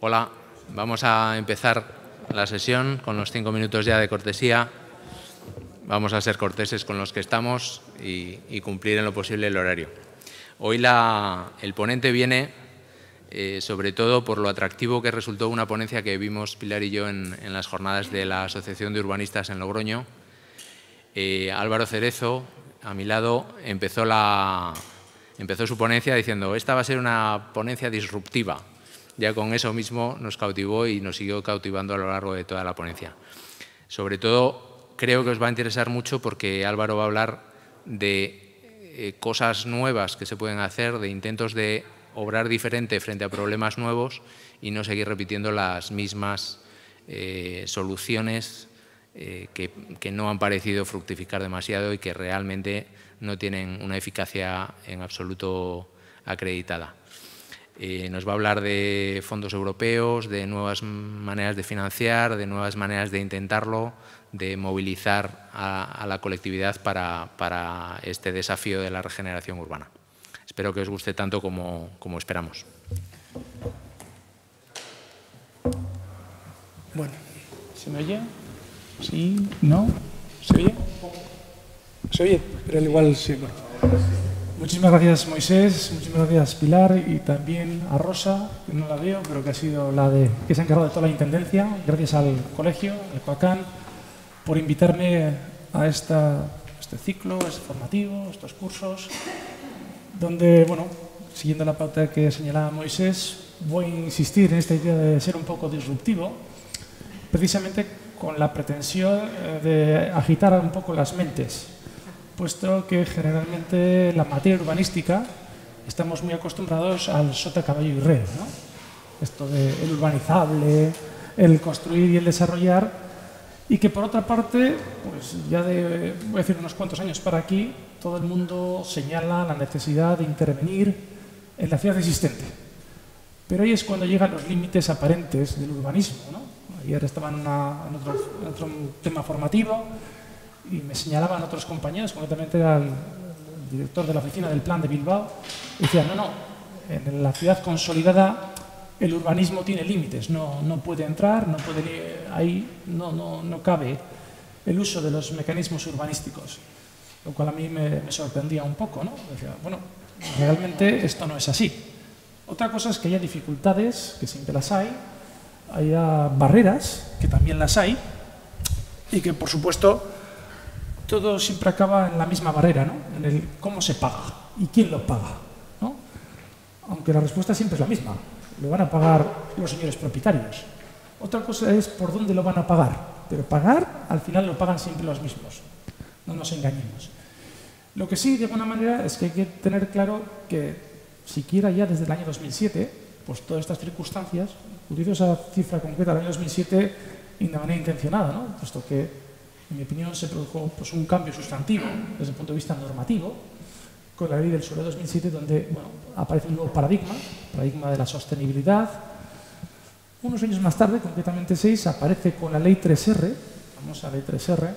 Hola, vamos a empezar la sesión con los 5 minutos ya de cortesía. Vamos a ser corteses con los que estamos y cumplir en lo posible el horario. Hoy el ponente viene sobre todo por lo atractivo que resultó una ponencia que vimos Pilar y yo en las jornadas de la Asociación de Urbanistas en Logroño. Álvaro Cerezo, a mi lado, empezó su ponencia diciendo: esta va a ser una ponencia disruptiva. Ya con eso mismo nos cautivó y nos siguió cautivando a lo largo de toda la ponencia. Sobre todo, creo que os va a interesar mucho porque Álvaro va a hablar de cosas nuevas que se pueden hacer, de intentos de obrar diferente frente a problemas nuevos y no seguir repitiendo las mismas soluciones que no han parecido fructificar demasiado y que realmente no tienen una eficacia en absoluto acreditada. Nos va a hablar de fondos europeos, de nuevas maneras de financiar, de nuevas maneras de intentarlo, de movilizar a la colectividad para este desafío de la regeneración urbana. Espero que os guste tanto como esperamos. Bueno, ¿se me oye? ¿Sí? ¿No? ¿Se oye? ¿Se oye? Pero al igual sí. Bueno. Muchísimas gracias, Moisés, muchísimas gracias, Pilar, y también a Rosa, que no la veo, pero que ha sido que se ha encargado de toda la intendencia. Gracias al colegio, al COACAN, por invitarme a este ciclo, este formativo, estos cursos, donde, bueno, siguiendo la pauta que señalaba Moisés, voy a insistir en esta idea de ser un poco disruptivo, precisamente con la pretensión de agitar un poco las mentes, puesto que generalmente en la materia urbanística estamos muy acostumbrados al sota, caballo y rey, ¿no? Esto de el urbanizable, el construir y el desarrollar, y que por otra parte, pues ya voy a decir unos cuantos años para aquí, todo el mundo señala la necesidad de intervenir en la ciudad existente. Pero ahí es cuando llegan los límites aparentes del urbanismo, ¿no? Ayer estaba en otro tema formativo y me señalaban otros compañeros, concretamente era el director de la oficina del Plan de Bilbao, y decía, no, en la ciudad consolidada el urbanismo tiene límites, no puede entrar, ahí no cabe el uso de los mecanismos urbanísticos, lo cual a mí me sorprendía un poco, ¿no? Decía, bueno, realmente esto no es así. Otra cosa es que haya dificultades, que siempre las hay, haya barreras, que también las hay, y que, por supuesto, todo siempre acaba en la misma barrera, ¿no? En el cómo se paga y quién lo paga, ¿no? Aunque la respuesta siempre es la misma. Lo van a pagar los señores propietarios. Otra cosa es por dónde lo van a pagar. Pero pagar, al final lo pagan siempre los mismos. No nos engañemos. Lo que sí, de alguna manera, es que hay que tener claro que, siquiera ya desde el año 2007, pues todas estas circunstancias, utilizo esa cifra concreta del año 2007 de manera intencionada, ¿no? Puesto que, en mi opinión, se produjo pues, un cambio sustantivo desde el punto de vista normativo con la ley del suelo de 2007, donde aparece un nuevo paradigma de la sostenibilidad. Unos años más tarde, concretamente 6, aparece con la ley 3R, la famosa ley 3R,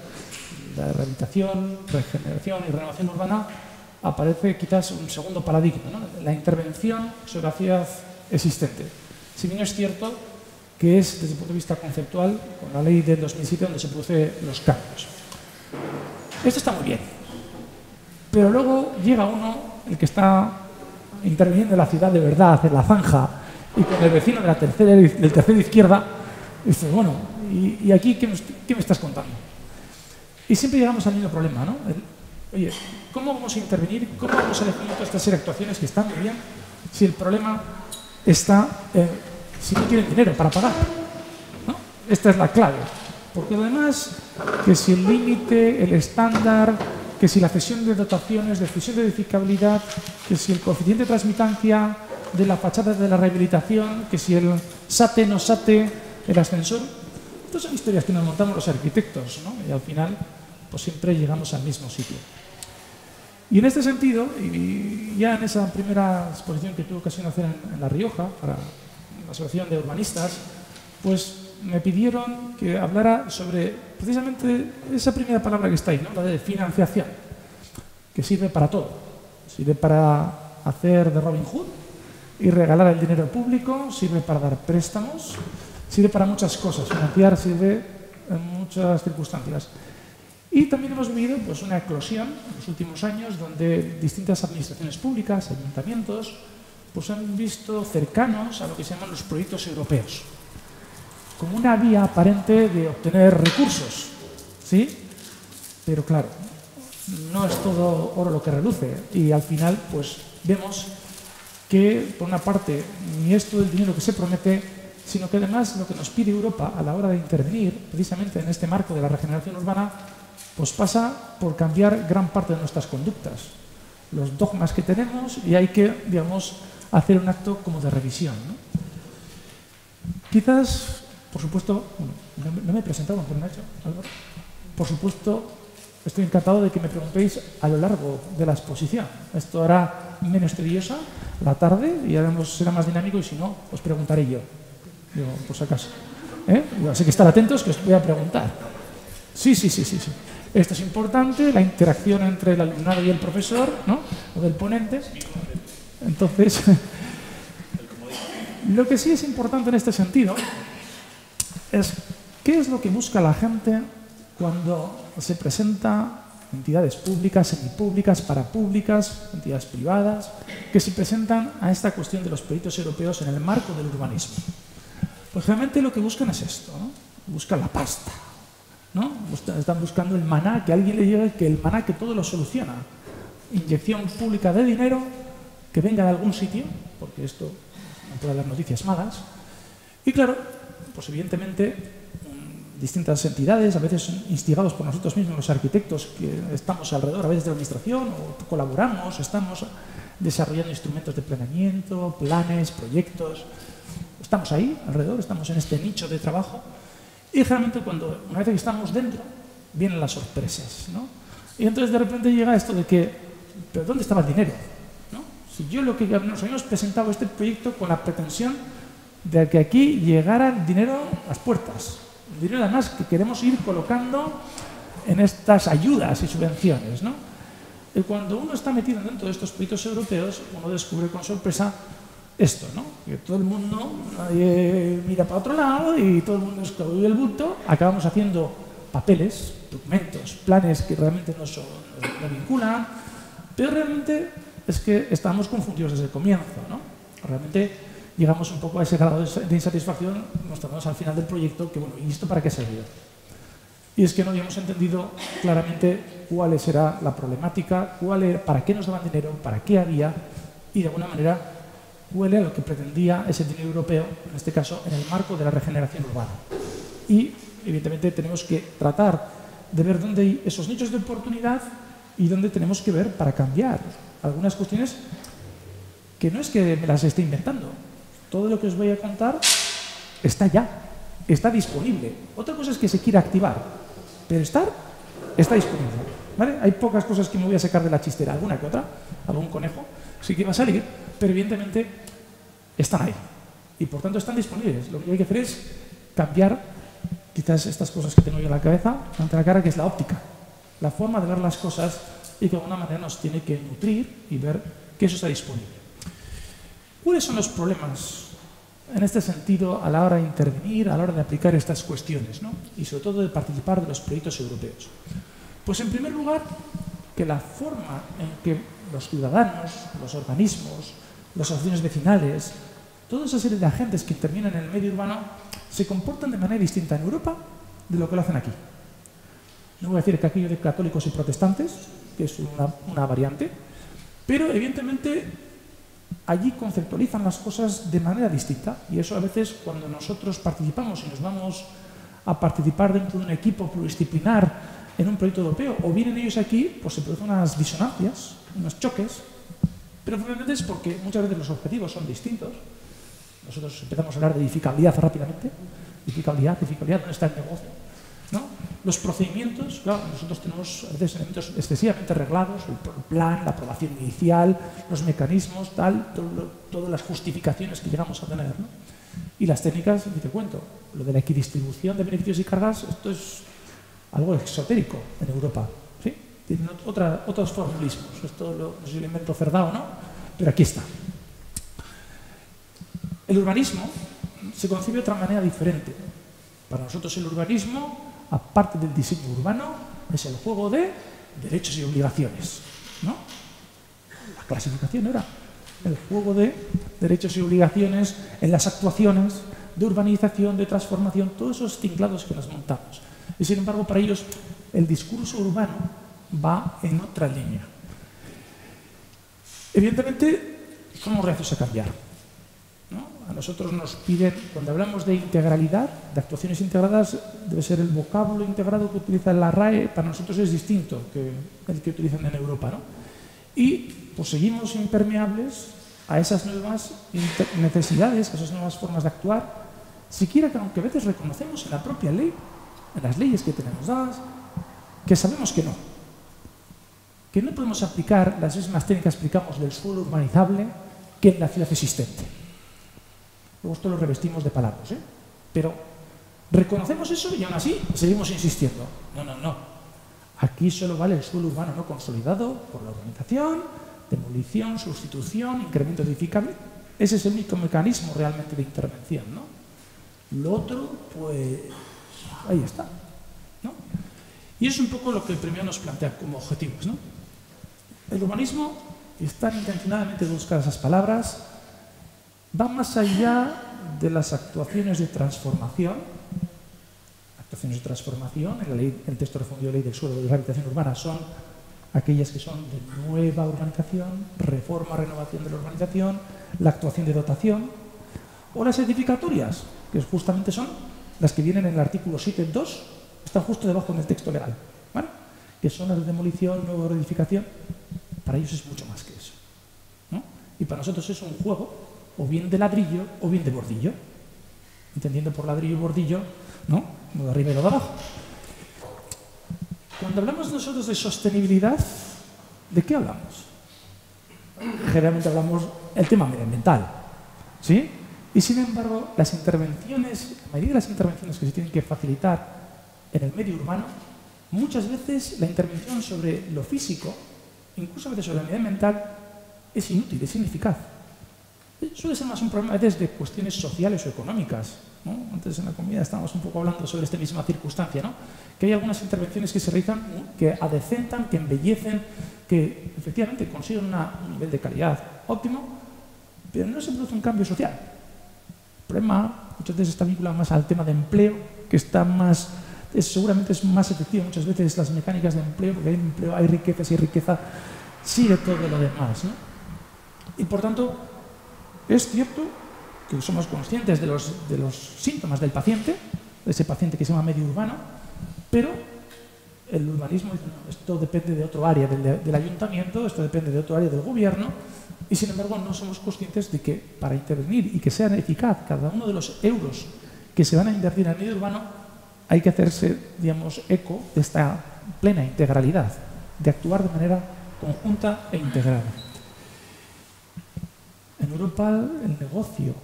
la rehabilitación, regeneración y renovación urbana, aparece quizás un segundo paradigma, ¿no? La intervención sobre la ciudad existente. Si bien es cierto que es, desde el punto de vista conceptual, con la ley del 2007 donde se producen los cambios. Esto está muy bien, pero luego llega el que está interviniendo en la ciudad de verdad, en la zanja, y con el vecino del tercero izquierda, y dice, bueno, ¿y aquí qué me estás contando? Y siempre llegamos al mismo problema, ¿no? Oye, ¿cómo vamos a intervenir? ¿Cómo vamos a definir toda esta serie de actuaciones que están muy bien si el problema está si no tienen dinero para pagar, ¿no? Esta es la clave, porque además que si el límite, el estándar, que si la cesión de dotaciones, de cesión de edificabilidad, que si el coeficiente de transmitancia de la fachada de la rehabilitación, que si el SATE, no SATE, el ascensor, estas son historias que nos montamos los arquitectos, ¿no? Y al final pues siempre llegamos al mismo sitio. Y en este sentido, y ya en esa primera exposición que tuve ocasión de hacer en La Rioja, para la Asociación de Urbanistas, pues me pidieron que hablara sobre precisamente esa primera palabra que está ahí, ¿no? La de financiación, que sirve para todo. Sirve para hacer de Robin Hood y regalar el dinero público, sirve para dar préstamos, sirve para muchas cosas. Financiar sirve en muchas circunstancias. Y también hemos vivido pues, una eclosión en los últimos años donde distintas administraciones públicas, ayuntamientos, pues han visto cercanos a lo que se llaman los proyectos europeos, como una vía aparente de obtener recursos, ¿sí? Pero claro, no es todo oro lo que reluce y al final pues vemos que por una parte ni es todo el dinero que se promete, sino que además lo que nos pide Europa a la hora de intervenir precisamente en este marco de la regeneración urbana pues pasa por cambiar gran parte de nuestras conductas, los dogmas que tenemos y hay que, digamos, hacer un acto como de revisión, ¿no? Quizás, por supuesto, bueno, no me he presentado, ¿por Nacho? Por supuesto, estoy encantado de que me preguntéis a lo largo de la exposición. Esto hará menos tediosa la tarde y será más dinámico y si no, os preguntaré yo. Digo, por si acaso. Así que estar atentos que os voy a preguntar. Sí. Esto es importante, la interacción entre el alumnado y el profesor, ¿no? O del ponente. Entonces, lo que sí es importante en este sentido es qué es lo que busca la gente cuando se presenta entidades públicas, semipúblicas, parapúblicas, entidades privadas, que se presentan a esta cuestión de los proyectos europeos en el marco del urbanismo. Pues realmente lo que buscan es esto, ¿no? Buscan la pasta, ¿no? Están buscando el maná, que a alguien le llegue, que el maná que todo lo soluciona. Inyección pública de dinero que venga de algún sitio, porque esto no puede dar noticias malas. Y claro, pues evidentemente distintas entidades, a veces instigados por nosotros mismos, los arquitectos que estamos alrededor, a veces de la administración, o colaboramos, estamos desarrollando instrumentos de planeamiento, planes, proyectos. Estamos ahí, alrededor, estamos en este nicho de trabajo. Y realmente una vez que estamos dentro, vienen las sorpresas, ¿no? Y entonces de repente llega esto de que, ¿pero dónde estaba el dinero? ¿No? Si yo nos habíamos presentado este proyecto con la pretensión de que aquí llegara el dinero a las puertas. El dinero además que queremos ir colocando en estas ayudas y subvenciones, ¿no? Y cuando uno está metido dentro de estos proyectos europeos, uno descubre con sorpresa esto, ¿no? Que todo el mundo mira para otro lado y todo el mundo escabulle el bulto, acabamos haciendo papeles, documentos, planes que realmente no vinculan, pero realmente es que estamos confundidos desde el comienzo, ¿no? Realmente llegamos un poco a ese grado de insatisfacción, nos tardamos al final del proyecto, que bueno, ¿y esto para qué sirvió? Y es que no habíamos entendido claramente cuál era la problemática, para qué nos daban dinero, para qué había, y de alguna manera cuál era lo que pretendía ese dinero europeo, en este caso en el marco de la regeneración urbana. Y evidentemente tenemos que tratar de ver dónde hay esos nichos de oportunidad y dónde tenemos que ver para cambiar algunas cuestiones que no es que me las esté inventando. Todo lo que os voy a contar está ya, está disponible. Otra cosa es que se quiera activar, pero está disponible, ¿vale? Hay pocas cosas que me voy a sacar de la chistera, alguna que otra, algún conejo sí que va a salir, pero evidentemente están ahí y por tanto están disponibles. Lo que hay que hacer es cambiar quizás estas cosas que tengo yo en la cabeza ante la cara, que es la óptica, la forma de ver las cosas y que de alguna manera nos tiene que nutrir y ver que eso está disponible. ¿Cuáles son los problemas en este sentido a la hora de intervenir, a la hora de aplicar estas cuestiones, ¿no? Y sobre todo de participar de los proyectos europeos? Pues en primer lugar, que la forma en que los ciudadanos, los organismos, las asociaciones vecinales, toda esa serie de agentes que intervienen en el medio urbano se comportan de manera distinta en Europa de lo que lo hacen aquí. No voy a decir que aquello de católicos y protestantes, que es una variante, pero evidentemente allí conceptualizan las cosas de manera distinta y eso a veces cuando nosotros participamos y nos vamos a participar dentro de un equipo pluridisciplinar en un proyecto europeo o vienen ellos aquí, pues se producen unas disonancias, unos choques, pero probablemente es porque muchas veces los objetivos son distintos. Nosotros empezamos a hablar de edificabilidad rápidamente, edificabilidad, ¿dónde está el negocio? ¿No? Los procedimientos, claro, nosotros tenemos a veces elementos excesivamente reglados, el plan, la aprobación inicial, los mecanismos, todas las justificaciones que llegamos a tener, ¿no? Y las técnicas, y te cuento, lo de la equidistribución de beneficios y cargas, esto es algo exotérico en Europa, ¿sí? Tienen otros formulismos, esto no sé si lo invento Cerdá o no, pero aquí está. El urbanismo se concibe de otra manera diferente. Para nosotros el urbanismo, aparte del diseño urbano, es el juego de derechos y obligaciones, ¿no? La clasificación era el juego de derechos y obligaciones en las actuaciones de urbanización, de transformación, todos esos tinklados que nos montamos. Y sin embargo, para ellos, el discurso urbano va en otra línea. Evidentemente, somos reacios a cambiar, ¿no? A nosotros nos piden, cuando hablamos de integralidad, de actuaciones integradas, debe ser el vocablo integrado que utiliza la RAE, para nosotros es distinto que el que utilizan en Europa, ¿no? Y pues seguimos impermeables a esas nuevas necesidades, a esas nuevas formas de actuar, siquiera que aunque a veces reconocemos en la propia ley, en las leyes que tenemos dadas, que sabemos que no podemos aplicar las mismas técnicas que aplicamos del suelo urbanizable que en la ciudad existente. Luego esto lo revestimos de palabras, ¿eh? Pero reconocemos eso y aún así seguimos insistiendo. No. Aquí solo vale el suelo urbano no consolidado por la urbanización, demolición, sustitución, incremento edificable. Ese es el único mecanismo realmente de intervención, ¿no? Lo otro, pues, ahí está, ¿no? Y eso es un poco lo que el premio nos plantea como objetivos, ¿no? El urbanismo, y están intencionadamente buscar esas palabras, va más allá de las actuaciones de transformación. Actuaciones de transformación, en la ley, el texto refundido de ley del suelo de rehabilitación urbana son aquellas que son de nueva urbanización, reforma, renovación de la urbanización, la actuación de dotación, o las edificatorias, que justamente son las que vienen en el artículo 7.2, están justo debajo del texto legal, ¿vale? Que son las de demolición, nueva edificación. Para ellos es mucho más que eso, ¿no? Y para nosotros es un juego, o bien de ladrillo o bien de bordillo, entendiendo por ladrillo y bordillo, ¿no? Lo de arriba y lo de abajo. Cuando hablamos nosotros de sostenibilidad, ¿de qué hablamos? Generalmente hablamos del tema medioambiental, ¿sí? Y sin embargo, las intervenciones, la mayoría de las intervenciones que se tienen que facilitar en el medio urbano, muchas veces la intervención sobre lo físico, incluso a veces sobre la medioambiental, es inútil, es ineficaz. Suele ser más un problema a veces de cuestiones sociales o económicas, ¿no? Antes en la comida estábamos un poco hablando sobre esta misma circunstancia, ¿no? Que hay algunas intervenciones que se realizan que adecentan, que embellecen, que efectivamente consiguen un nivel de calidad óptimo, pero no se produce un cambio social. El problema muchas veces está vinculado más al tema de empleo, que está más, seguramente es más efectivo muchas veces las mecánicas de empleo, porque hay empleo, hay riqueza, si hay riqueza, sigue todo lo demás, ¿no? Y por tanto, es cierto que somos conscientes de los síntomas del paciente, de ese paciente que se llama medio urbano, pero el urbanismo dice, no, esto depende de otro área del ayuntamiento, esto depende de otro área del gobierno, y sin embargo no somos conscientes de que para intervenir y que sean eficaz cada uno de los euros que se van a invertir en el medio urbano, hay que hacerse, digamos, eco de esta plena integralidad, de actuar de manera conjunta e integrada. En Europa el negocio,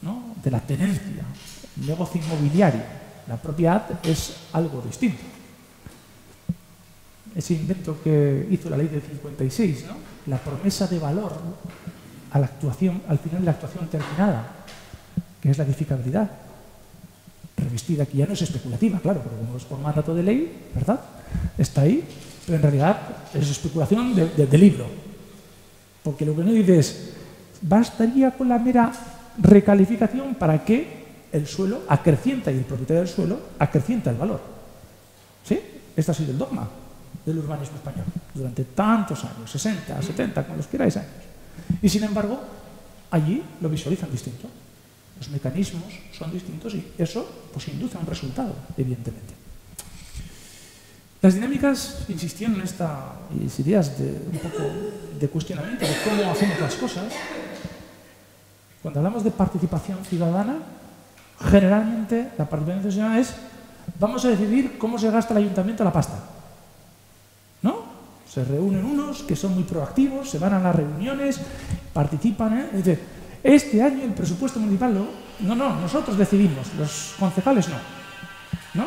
¿no?, de la tenencia, el negocio inmobiliario, la propiedad es algo distinto. Ese invento que hizo la ley del 56, ¿no?, la promesa de valor a la actuación, al final de la actuación terminada, que es la edificabilidad, revestida, que ya no es especulativa, claro, pero como es por mandato de ley, ¿verdad?, está ahí, pero en realidad es especulación de libro. Porque lo que no dice es, bastaría con la mera recalificación para que el suelo acrecienta y el propietario del suelo acrecienta el valor. ¿Sí? Este ha sido el dogma del urbanismo español durante tantos años, 60, 70, como los queráis años. Y sin embargo, allí lo visualizan distinto. Los mecanismos son distintos y eso pues induce a un resultado, evidentemente. Las dinámicas insistían en estas ideas de un poco de cuestionamiento de cómo hacemos las cosas. Cuando hablamos de participación ciudadana, generalmente la participación ciudadana es vamos a decidir cómo se gasta el ayuntamiento la pasta, ¿no? Se reúnen unos que son muy proactivos, se van a las reuniones, participan, dicen, este año el presupuesto municipal no, nosotros decidimos, los concejales no.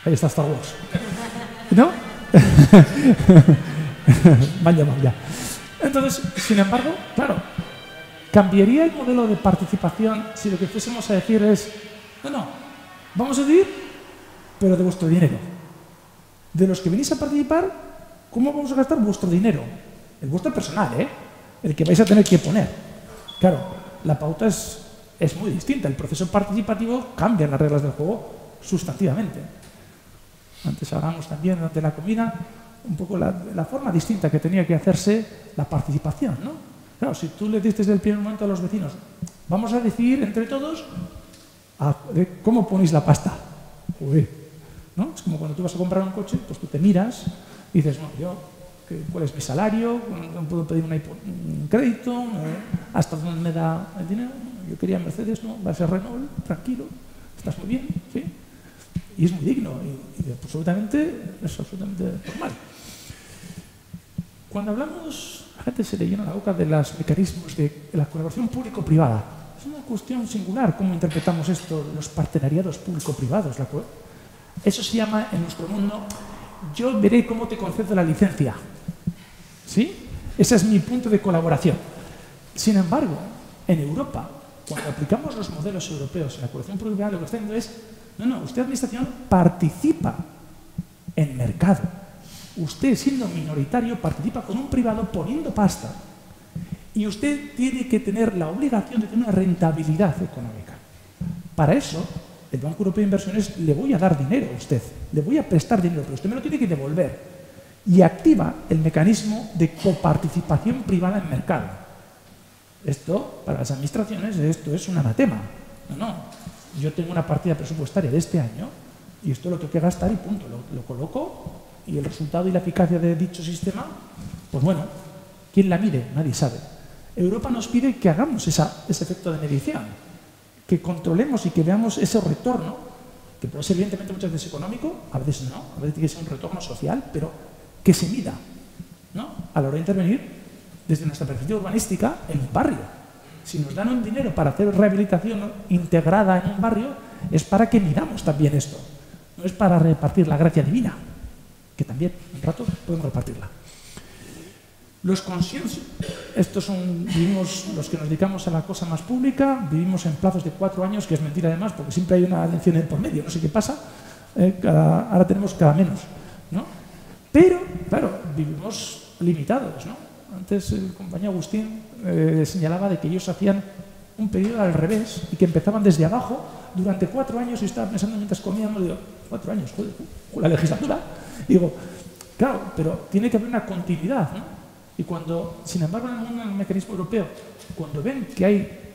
Ahí está Star Wars, ¿no? Vaya. Entonces, sin embargo, claro, ¿Cambiaría el modelo de participación si lo que fuésemos a decir es, no, vamos a decir, pero de vuestro dinero? De los que venís a participar, ¿cómo vamos a gastar vuestro dinero? El vuestro personal, el que vais a tener que poner. Claro, la pauta es muy distinta. El proceso participativo cambia las reglas del juego sustantivamente. Antes hablamos también durante la comida un poco la forma distinta que tenía que hacerse la participación, ¿no? Claro, si tú le dices desde el primer momento a los vecinos, vamos a decidir entre todos cómo ponéis la pasta. Joder, ¿no? Es como cuando tú vas a comprar un coche, pues tú te miras y dices, no, ¿cuál es mi salario? ¿Puedo pedir un crédito? ¿Hasta dónde me da el dinero? Yo quería Mercedes, ¿no? Va a ser Renault, tranquilo, estás muy bien, ¿sí? Y es muy digno y es absolutamente normal. Cuando hablamos, la gente se le llena la boca de los mecanismos de la colaboración público-privada. Es una cuestión singular cómo interpretamos esto, los partenariados público-privados. Eso se llama en nuestro mundo, yo veré cómo te concedo la licencia. ¿Sí? Ese es mi punto de colaboración. Sin embargo, en Europa, cuando aplicamos los modelos europeos en la colaboración público-privada, lo que está diciendo es, no, usted, administración, participa en mercado. Usted, siendo minoritario, participa con un privado poniendo pasta. Y usted tiene que tener la obligación de tener una rentabilidad económica. Para eso, el Banco Europeo de Inversiones le voy a dar dinero a usted. Le voy a prestar dinero, pero usted me lo tiene que devolver. Y activa el mecanismo de coparticipación privada en mercado. Esto, para las administraciones, esto es un anatema. No. Yo tengo una partida presupuestaria de este año y esto lo tengo que gastar y punto. Lo coloco y el resultado y la eficacia de dicho sistema, pues bueno, ¿quién la mide? Nadie sabe. Europa nos pide que hagamos ese efecto de medición, que controlemos y que veamos ese retorno, que puede ser evidentemente muchas veces económico, a veces no, a veces tiene que ser un retorno social, pero que se mida, ¿no? A la hora de intervenir desde nuestra perspectiva urbanística en un barrio. Si nos dan un dinero para hacer rehabilitación integrada en un barrio, es para que midamos también esto. No es para repartir la gracia divina, que también, un rato, podemos repartirla. Los consensos, vivimos los que nos dedicamos a la cosa más pública, vivimos en plazos de 4 años, que es mentira además, porque siempre hay una elección por medio, no sé qué pasa, ahora tenemos cada menos, ¿no? Pero, claro, vivimos limitados, ¿no? Antes el compañero Agustín señalaba de que ellos hacían un periodo al revés y que empezaban desde abajo durante 4 años y estaba pensando mientras comíamos, digo, 4 años, joder, la legislatura. Digo, claro, pero tiene que haber una continuidad, ¿no? Y cuando, sin embargo, en el mundo del mecanismo europeo, cuando ven que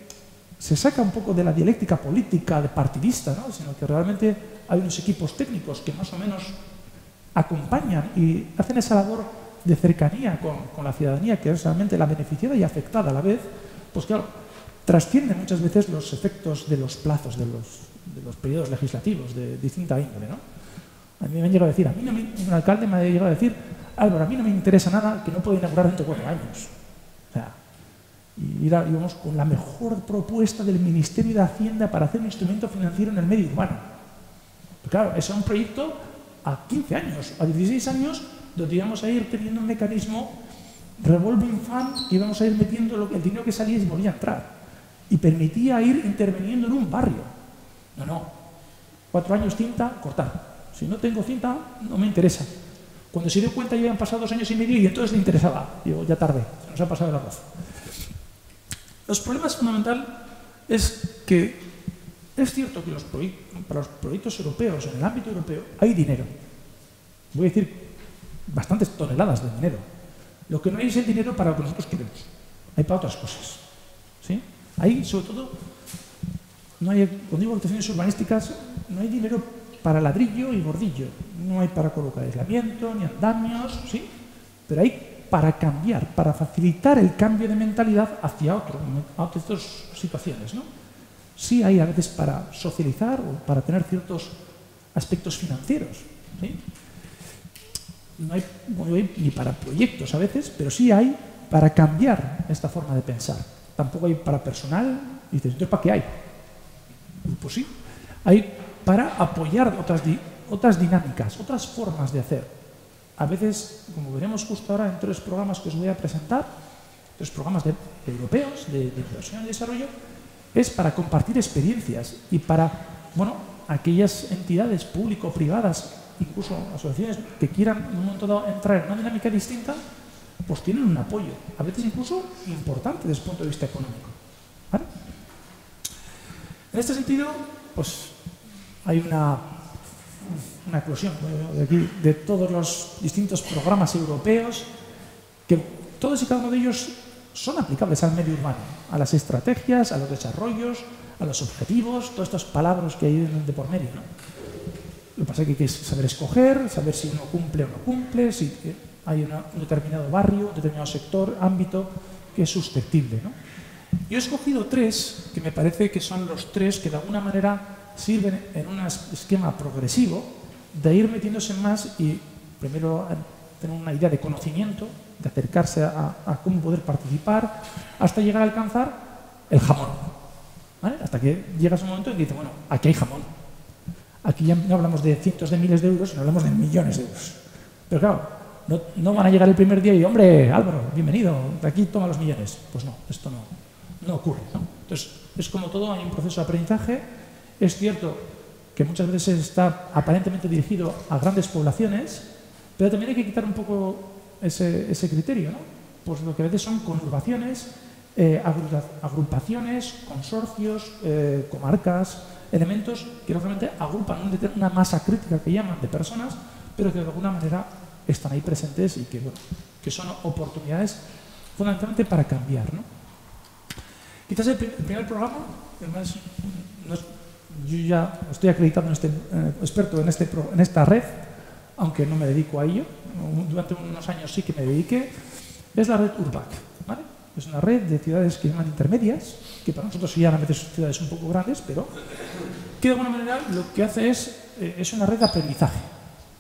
se saca un poco de la dialéctica política de partidista, ¿no? Sino que realmente hay unos equipos técnicos que más o menos acompañan y hacen esa labor de cercanía con la ciudadanía, que es realmente la beneficiada y afectada a la vez, pues claro, trascienden muchas veces los efectos de los plazos de los periodos legislativos de distinta índole, ¿no? A mí me han llegado a decir, un alcalde me ha llegado a decir, Álvaro, a mí no me interesa nada que no pueda inaugurar dentro de 4 años. O sea, y íbamos con la mejor propuesta del Ministerio de Hacienda para hacer un instrumento financiero en el medio urbano. Pero claro, eso es un proyecto a 15 años, a 16 años, donde íbamos a ir teniendo un mecanismo revolving fund y íbamos a ir metiendo el dinero que salía y volvía a entrar. Y permitía ir interviniendo en un barrio. No. 4 años cinta, cortar. Si no tengo cinta, no me interesa. Cuando se dio cuenta ya habían pasado 2 años y medio y entonces le interesaba. Digo, ya tarde, se nos ha pasado el arroz. Los problemas fundamentales es que es cierto que para los proyectos europeos, en el ámbito europeo, hay dinero. Voy a decir bastantes toneladas de dinero. Lo que no hay es el dinero para lo que nosotros queremos. Hay para otras cosas. ¿Sí? Hay, sobre todo, no hay, cuando digo actuaciones urbanísticas, no hay dinero para ladrillo y bordillo. No hay para colocar aislamiento, ni andamios, ¿sí? Pero hay para cambiar, para facilitar el cambio de mentalidad hacia otras situaciones, ¿no? Sí hay a veces para socializar o para tener ciertos aspectos financieros, ¿sí? No hay ni para proyectos a veces, pero sí hay para cambiar esta forma de pensar. Tampoco hay para personal. Y dices, ¿entonces para qué hay? Pues sí, hay para apoyar otras dinámicas, otras formas de hacer. A veces, como veremos justo ahora en 3 programas que os voy a presentar, los programas europeos de inversión y desarrollo, es para compartir experiencias y para, bueno, aquellas entidades público-privadas, incluso asociaciones que quieran en un momento dado entrar en una dinámica distinta, pues tienen un apoyo, a veces incluso importante desde el punto de vista económico. ¿Vale? En este sentido, pues hay una eclosión de todos los distintos programas europeos que todos y cada uno de ellos son aplicables al medio urbano, a las estrategias, a los desarrollos, a los objetivos, todas estas palabras que hay de por medio, ¿no? Lo que pasa es que hay que saber escoger, saber si uno cumple o no cumple, si hay un determinado barrio, un determinado sector, ámbito que es susceptible, ¿no? Yo he escogido 3 que me parece que son los 3 que de alguna manera sirven en un esquema progresivo de ir metiéndose más y primero tener una idea de conocimiento, de acercarse a cómo poder participar, hasta llegar a alcanzar el jamón, ¿vale? Hasta que llegas a un momento en que dices, bueno, aquí hay jamón. Aquí ya no hablamos de cientos de miles de euros, sino hablamos de millones de euros. Pero claro, no van a llegar el primer día y, hombre, Álvaro, bienvenido, de aquí toma los millones. Pues no, esto no ocurre, ¿no? Entonces, es como todo, hay un proceso de aprendizaje. Es cierto que muchas veces está aparentemente dirigido a grandes poblaciones, pero también hay que quitar un poco ese criterio, ¿no? Pues lo que a veces son conurbaciones, agrupaciones, consorcios, comarcas, elementos que lógicamente agrupan una masa crítica que llaman de personas, pero que de alguna manera están ahí presentes y que, bueno, que son oportunidades fundamentalmente para cambiar, ¿no? Quizás el primer programa, además, yo ya estoy acreditado experto en esta red, aunque no me dedico a ello, durante unos años sí que me dediqué, es la red URBAC, ¿vale? Es una red de ciudades que llaman intermedias, que para nosotros serían a veces ciudades un poco grandes, pero que de alguna manera lo que hace es una red de aprendizaje,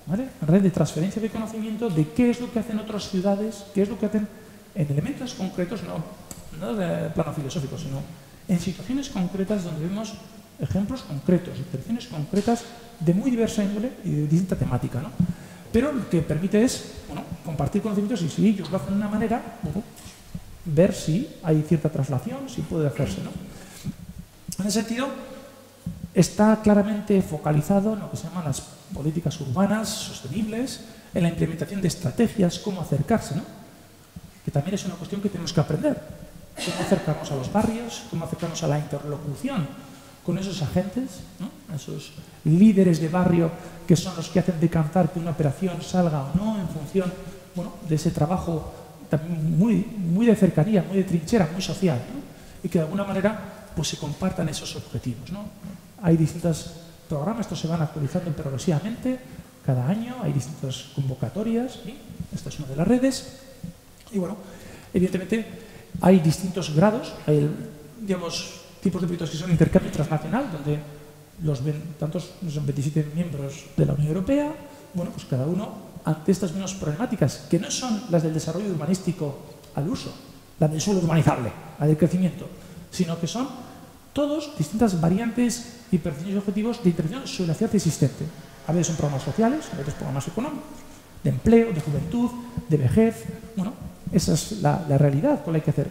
¿vale? Una red de transferencia de conocimiento de qué es lo que hacen otras ciudades, qué es lo que hacen en elementos concretos, no de plano filosófico, sino en situaciones concretas donde vemos ejemplos concretos, situaciones concretas de muy diversa índole y de distinta temática, ¿no? Pero lo que permite es, bueno, compartir conocimientos y si ellos lo hacen de una manera, bueno, ver si hay cierta traslación, si puede hacerse, ¿no? En ese sentido, está claramente focalizado en lo que se llaman las políticas urbanas sostenibles, en la implementación de estrategias, cómo acercarse, ¿no? Que también es una cuestión que tenemos que aprender. Cómo acercarnos a los barrios, cómo acercarnos a la interlocución con esos agentes, ¿no? Esos líderes de barrio que son los que hacen decantar que una operación salga o no en función, bueno, de ese trabajo también muy de cercanía, muy de trinchera, muy social, ¿no? Y que de alguna manera pues, se compartan esos objetivos, ¿no? Hay distintos programas, estos se van actualizando progresivamente cada año, hay distintas convocatorias, ¿sí? Esta es una de las redes y bueno, evidentemente hay distintos grados, hay, digamos, tipos de proyectos que son intercambio transnacional, donde son 27 miembros de la Unión Europea, bueno, pues cada uno ante estas mismas problemáticas, que no son las del desarrollo urbanístico al uso, la del suelo urbanizable, la del crecimiento, sino que son todos distintas variantes y perfiles y objetivos de intervención sobre la ciudad existente. A veces son programas sociales, a veces programas económicos, de empleo, de juventud, de vejez. Bueno, esa es la realidad con la que hay que hacer,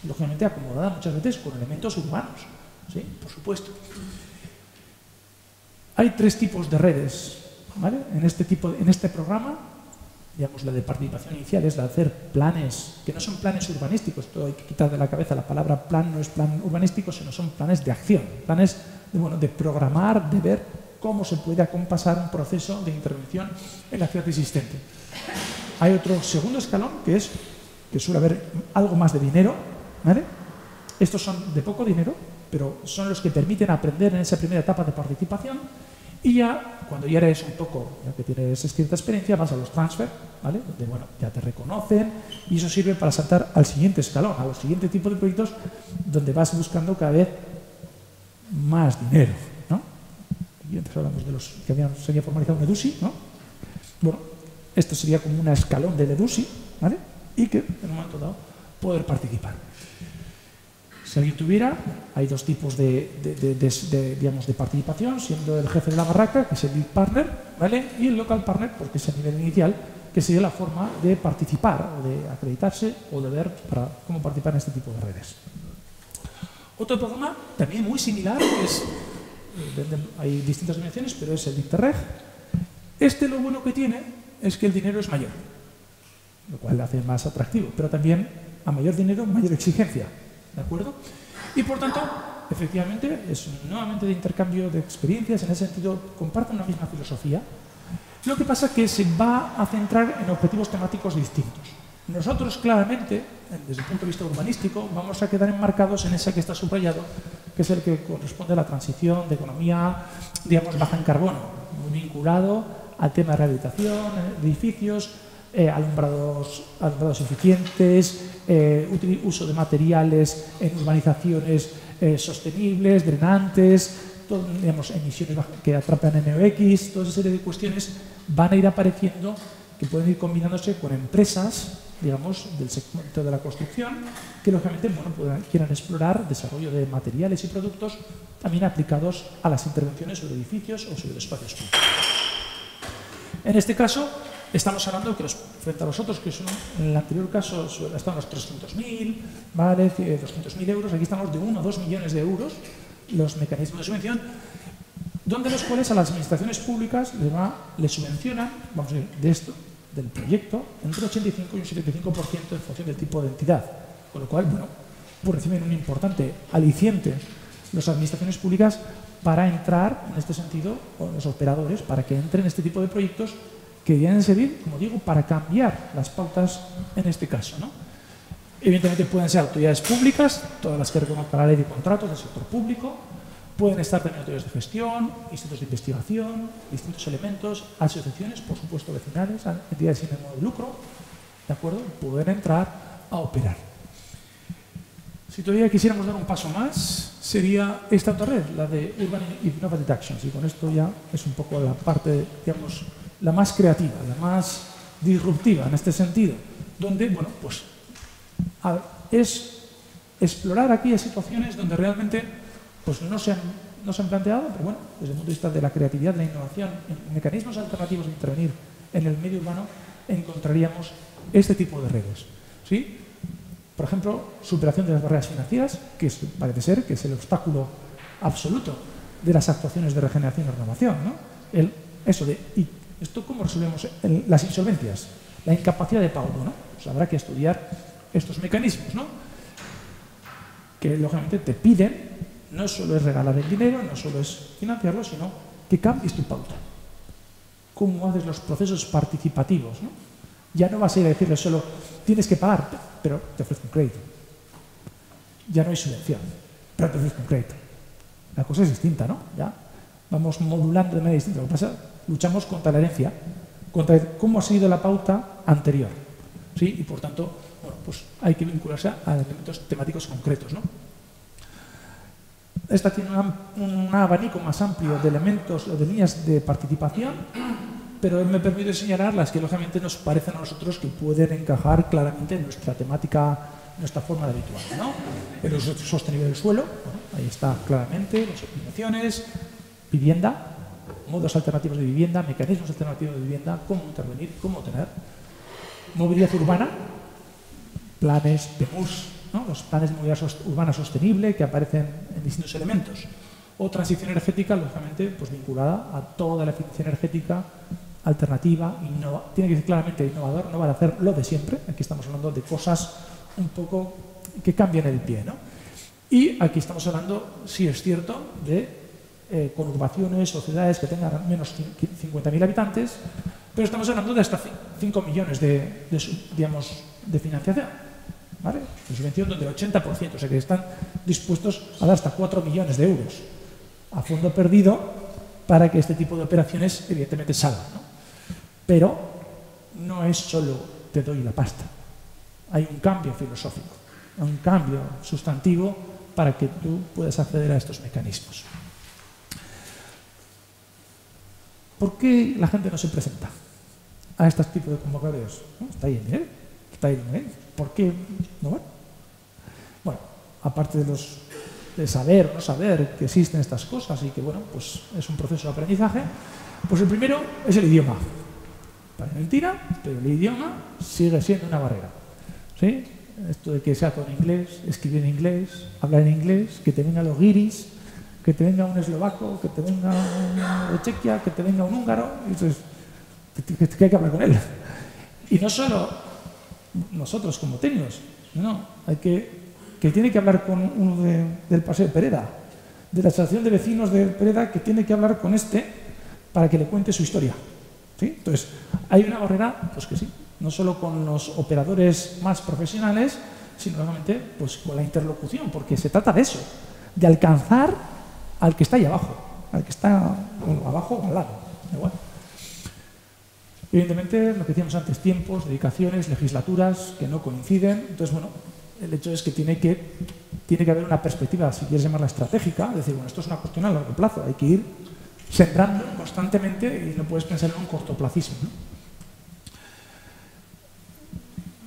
lógicamente acomodada muchas veces con elementos urbanos, ¿sí? Por supuesto. Hay 3 tipos de redes, ¿vale? En este programa, digamos, la de participación inicial es la de hacer planes, que no son planes urbanísticos, esto hay que quitar de la cabeza, la palabra plan no es plan urbanístico, sino son planes de acción, planes de programar, de ver cómo se puede acompasar un proceso de intervención en la ciudad existente. Hay otro segundo escalón, que suele haber algo más de dinero, ¿vale? Estos son de poco dinero, pero son los que permiten aprender en esa primera etapa de participación y ya, cuando ya eres un poco, ya que tienes cierta experiencia, vas a los transfer, ¿vale? Donde, bueno, ya te reconocen y eso sirve para saltar al siguiente escalón, a los siguientes tipos de proyectos donde vas buscando cada vez más dinero, ¿no? Y antes hablamos de los que se había formalizado un EDUSI, ¿no? Bueno, esto sería como un escalón del EDUSI, ¿vale? Y que en un momento dado poder participar. Si alguien tuviera, hay dos tipos digamos, de participación, siendo el jefe de la barraca, que es el lead partner, ¿vale? Y el local partner, porque es el nivel inicial, que sería la forma de participar, o de acreditarse, o de ver cómo participar en este tipo de redes. Otro programa, también muy similar, que es, hay distintas dimensiones, pero es el Interreg. Lo bueno que tiene es que el dinero es mayor, lo cual le hace más atractivo, pero también a mayor dinero, mayor exigencia. ¿De acuerdo? Y por tanto, efectivamente, es nuevamente de intercambio de experiencias, en ese sentido comparten una misma filosofía. Lo que pasa es que se va a centrar en objetivos temáticos distintos. Nosotros, claramente, desde el punto de vista urbanístico, vamos a quedar enmarcados en ese que está subrayado, que es el que corresponde a la transición de economía, digamos, baja en carbono, muy vinculado al tema de rehabilitación, edificios, alumbrados eficientes, uso de materiales en urbanizaciones sostenibles, drenantes, digamos, emisiones que atrapan NOx, toda esa serie de cuestiones van a ir apareciendo que pueden ir combinándose con empresas, digamos, del segmento de la construcción, que lógicamente quieran explorar desarrollo de materiales y productos también aplicados a las intervenciones sobre edificios o sobre espacios públicos. En este caso, estamos hablando que frente a los otros, que son, en el anterior caso están los 300.000, ¿vale? 200.000 euros, aquí estamos de 1 o 2 millones de euros, los mecanismos de subvención, donde los cuales a las administraciones públicas le subvencionan, vamos a decir, de esto, del proyecto, entre un 85 y un 75% en función del tipo de entidad. Con lo cual, bueno, pues reciben un importante aliciente las administraciones públicas para entrar, en este sentido, o los operadores, para que entren en este tipo de proyectos que vienen a servir, como digo, para cambiar las pautas en este caso, ¿no? Evidentemente pueden ser autoridades públicas, todas las que reconozca la ley de contratos del sector público, pueden estar también autoridades de gestión, institutos de investigación, distintos elementos, asociaciones, por supuesto, vecinales, entidades sin ánimo de lucro, ¿de acuerdo? Pueden entrar a operar. Si todavía quisiéramos dar un paso más, sería esta otra red, la de Urban Innovative Actions, y con esto ya es un poco la parte, digamos, la más creativa, la más disruptiva en este sentido, donde, bueno, pues es explorar aquellas situaciones donde realmente pues no se han planteado, pero bueno, desde el punto de vista de la creatividad, de la innovación, en mecanismos alternativos de intervenir en el medio urbano, encontraríamos este tipo de redes, ¿sí? Por ejemplo, superación de las barreras financieras, que parece ser que es el obstáculo absoluto de las actuaciones de regeneración y renovación, ¿no? ¿Esto cómo resolvemos las insolvencias? La incapacidad de pago, ¿no? Pues habrá que estudiar estos mecanismos, ¿no? Que lógicamente te piden, no solo es regalar el dinero, no solo es financiarlo, sino que cambies tu pauta. ¿Cómo haces los procesos participativos, ¿no? Ya no vas a ir a decirle solo, tienes que pagar, pero te ofrezco un crédito. Ya no hay subvención, pero te ofrezco un crédito. La cosa es distinta, ¿no? Ya vamos modulando de manera distinta. Lo que pasa, luchamos contra la herencia, contra cómo ha sido la pauta anterior, ¿sí? Y por tanto, bueno, pues hay que vincularse a elementos temáticos concretos, ¿no? Esta tiene un abanico más amplio de elementos o de líneas de participación, pero me permite señalar las que lógicamente nos parecen a nosotros que pueden encajar claramente en nuestra temática, nuestra forma de habitual, ¿no? El uso sostenible del suelo, bueno, ahí está claramente, las optimizaciones, vivienda, modos alternativos de vivienda, mecanismos alternativos de vivienda, cómo intervenir, cómo tener, movilidad urbana, planes de MUS, ¿no? Los planes de movilidad urbana sostenible que aparecen en distintos elementos, o transición energética, lógicamente, pues vinculada a toda la eficiencia energética alternativa, tiene que ser claramente innovador, no va a hacer lo de siempre, aquí estamos hablando de cosas un poco que cambian el pie, ¿no? Y aquí estamos hablando, sí es cierto, de conurbaciones o ciudades que tengan menos 50.000 habitantes, pero estamos hablando de hasta 5 millones de financiación, ¿vale? De subvención donde el 80%, o sea que están dispuestos a dar hasta 4 millones de euros a fondo perdido para que este tipo de operaciones evidentemente salgan, ¿no? Pero no es solo te doy la pasta, hay un cambio filosófico, un cambio sustantivo para que tú puedas acceder a estos mecanismos. ¿Por qué la gente no se presenta a este tipo de convocatorias? ¿No? Está ahí el dinero, está ahí el dinero. ¿Por qué no? Bueno, aparte de saber o no saber que existen estas cosas y que, bueno, pues es un proceso de aprendizaje, pues el primero es el idioma. Parece mentira, pero el idioma sigue siendo una barrera. ¿Sí? Esto de que sea todo en inglés, escribir en inglés, hablar en inglés, que te vengan los guiris, que te venga un eslovaco, que te venga un de Chequia, que te venga un húngaro, y entonces que hay que hablar con él. Y no solo nosotros como técnicos, no, hay que tiene que hablar con uno del Paseo de Pereda, de la asociación de vecinos de Pereda, que tiene que hablar con este para que le cuente su historia. ¿Sí? Entonces, hay una barrera, pues que sí, no solo con los operadores más profesionales, sino realmente pues, con la interlocución, porque se trata de eso, de alcanzar al que está ahí abajo, al que está bueno, abajo o al lado. Igual. Evidentemente, lo que decíamos antes, tiempos, dedicaciones, legislaturas que no coinciden. Entonces, bueno, el hecho es que tiene que haber una perspectiva, si quieres llamarla estratégica, es decir, bueno, esto es una cuestión a largo plazo, hay que ir sembrando constantemente y no puedes pensar en un cortoplacismo, ¿no?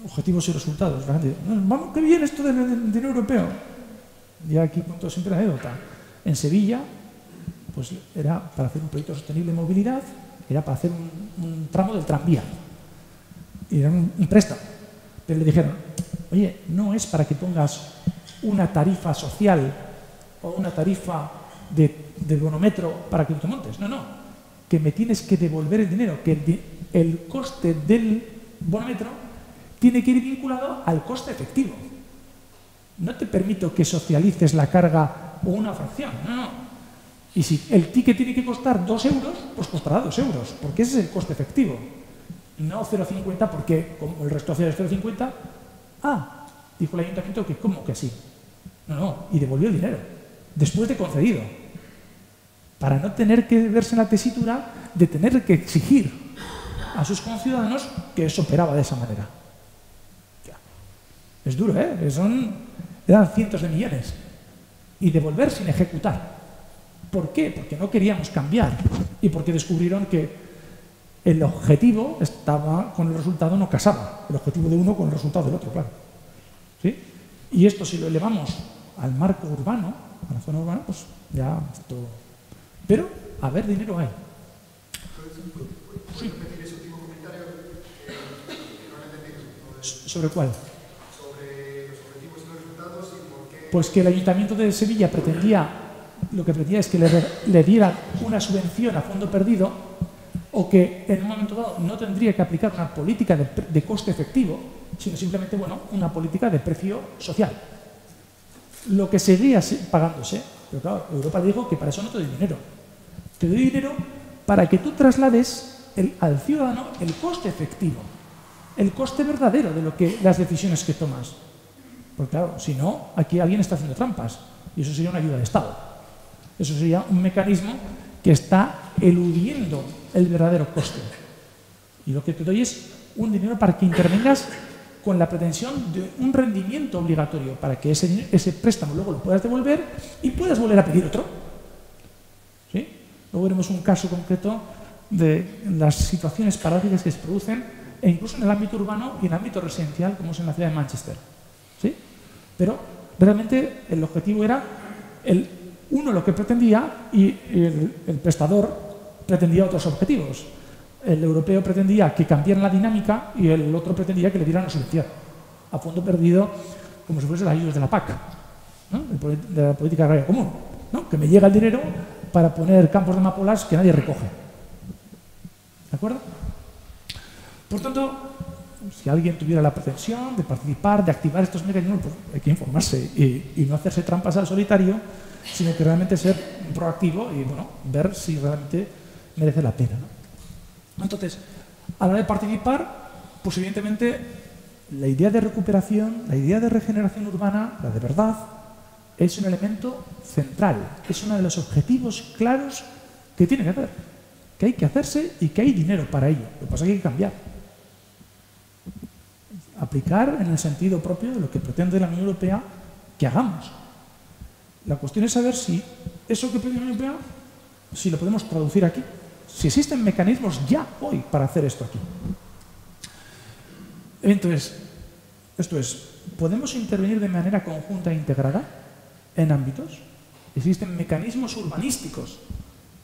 Objetivos y resultados. Vamos, qué bien esto del dinero europeo. Y aquí cuento siempre la anécdota. En Sevilla, pues era para hacer un proyecto sostenible de movilidad, era para hacer un tramo del tranvía. Y era un préstamo. Pero le dijeron, oye, no es para que pongas una tarifa social o una tarifa de bonometro para que tú te montes. No, no. Que me tienes que devolver el dinero, que el coste del bonometro tiene que ir vinculado al coste efectivo. No te permito que socialices la carga o una fracción. No, no. Y si el ticket tiene que costar 2 euros, pues costará 2 euros, porque ese es el coste efectivo. No 0,50, porque como el resto hace 0,50, dijo el ayuntamiento que ¿cómo que sí? No, no, y devolvió el dinero, después de concedido, para no tener que verse en la tesitura de tener que exigir a sus conciudadanos que eso operaba de esa manera. Es duro, ¿eh? Eran cientos de millones. Y devolver sin ejecutar. ¿Por qué? Porque no queríamos cambiar y porque descubrieron que el objetivo estaba con el resultado, no casaba. El objetivo de uno con el resultado del otro, claro. ¿Sí? Y esto si lo elevamos al marco urbano, a la zona urbana, pues ya esto... Pero, a ver, dinero hay. ¿Puedes repetir ese último comentario? ¿Sobre cuál? Sobre los objetivos y los resultados y por qué... Pues que el Ayuntamiento de Sevilla lo que pretendía es que le diera una subvención a fondo perdido o que en un momento dado no tendría que aplicar una política de coste efectivo, sino simplemente, bueno, una política de precio social. Lo que seguía pagándose, pero claro, Europa dijo que para eso no te doy dinero. Te doy dinero para que tú traslades al ciudadano el coste efectivo, el coste verdadero de las decisiones que tomas. Porque claro, si no, aquí alguien está haciendo trampas y eso sería una ayuda de Estado. Eso sería un mecanismo que está eludiendo el verdadero coste. Y lo que te doy es un dinero para que intervengas con la pretensión de un rendimiento obligatorio para que ese préstamo luego lo puedas devolver y puedas volver a pedir otro. ¿Sí? Luego veremos un caso concreto de las situaciones paradójicas que se producen e incluso en el ámbito urbano y en el ámbito residencial, como es en la ciudad de Manchester. ¿Sí? Pero realmente el objetivo era uno lo que pretendía y el prestador pretendía otros objetivos. El europeo pretendía que cambiaran la dinámica y el otro pretendía que le dieran una subvención a fondo perdido, como si fuese las ayudas de la PAC, ¿no? De la política agraria común, ¿no? Que me llega el dinero para poner campos de amapolas que nadie recoge. ¿De acuerdo? Por tanto, si alguien tuviera la pretensión de participar, de activar estos mecanismos, pues hay que informarse y no hacerse trampas al solitario, sino que realmente ser proactivo y bueno, ver si realmente merece la pena, ¿no? Entonces, a la hora de participar, pues evidentemente la idea de recuperación, la idea de regeneración urbana, la de verdad, es un elemento central, es uno de los objetivos claros que tiene que hacer, que hay que hacerse y que hay dinero para ello. Lo que pasa es que hay que cambiar. Aplicar en el sentido propio de lo que pretende la Unión Europea que hagamos. La cuestión es saber si eso que pretende la Unión Europea, si lo podemos traducir aquí. Si existen mecanismos ya hoy para hacer esto aquí. Entonces, Esto es, ¿podemos intervenir de manera conjunta e integrada en ámbitos? ¿Existen mecanismos urbanísticos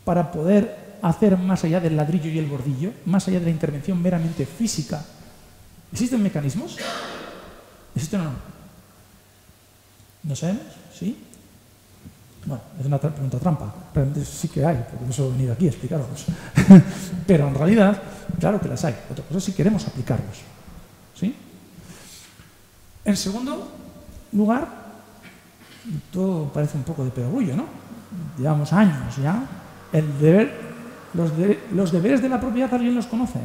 para poder hacer más allá del ladrillo y el bordillo, más allá de la intervención meramente física? ¿Existen mecanismos? ¿Existen o no? ¿No sabemos? ¿Sí? Bueno, es una pregunta trampa. Realmente sí que hay, por eso he venido aquí a explicarlos. Pero en realidad, claro que las hay. Otra cosa es si queremos aplicarlos. ¿Sí? En segundo lugar, todo parece un poco de perogrullo, ¿no? Llevamos años ya. Los deberes de la propiedad, ¿alguien los conoce?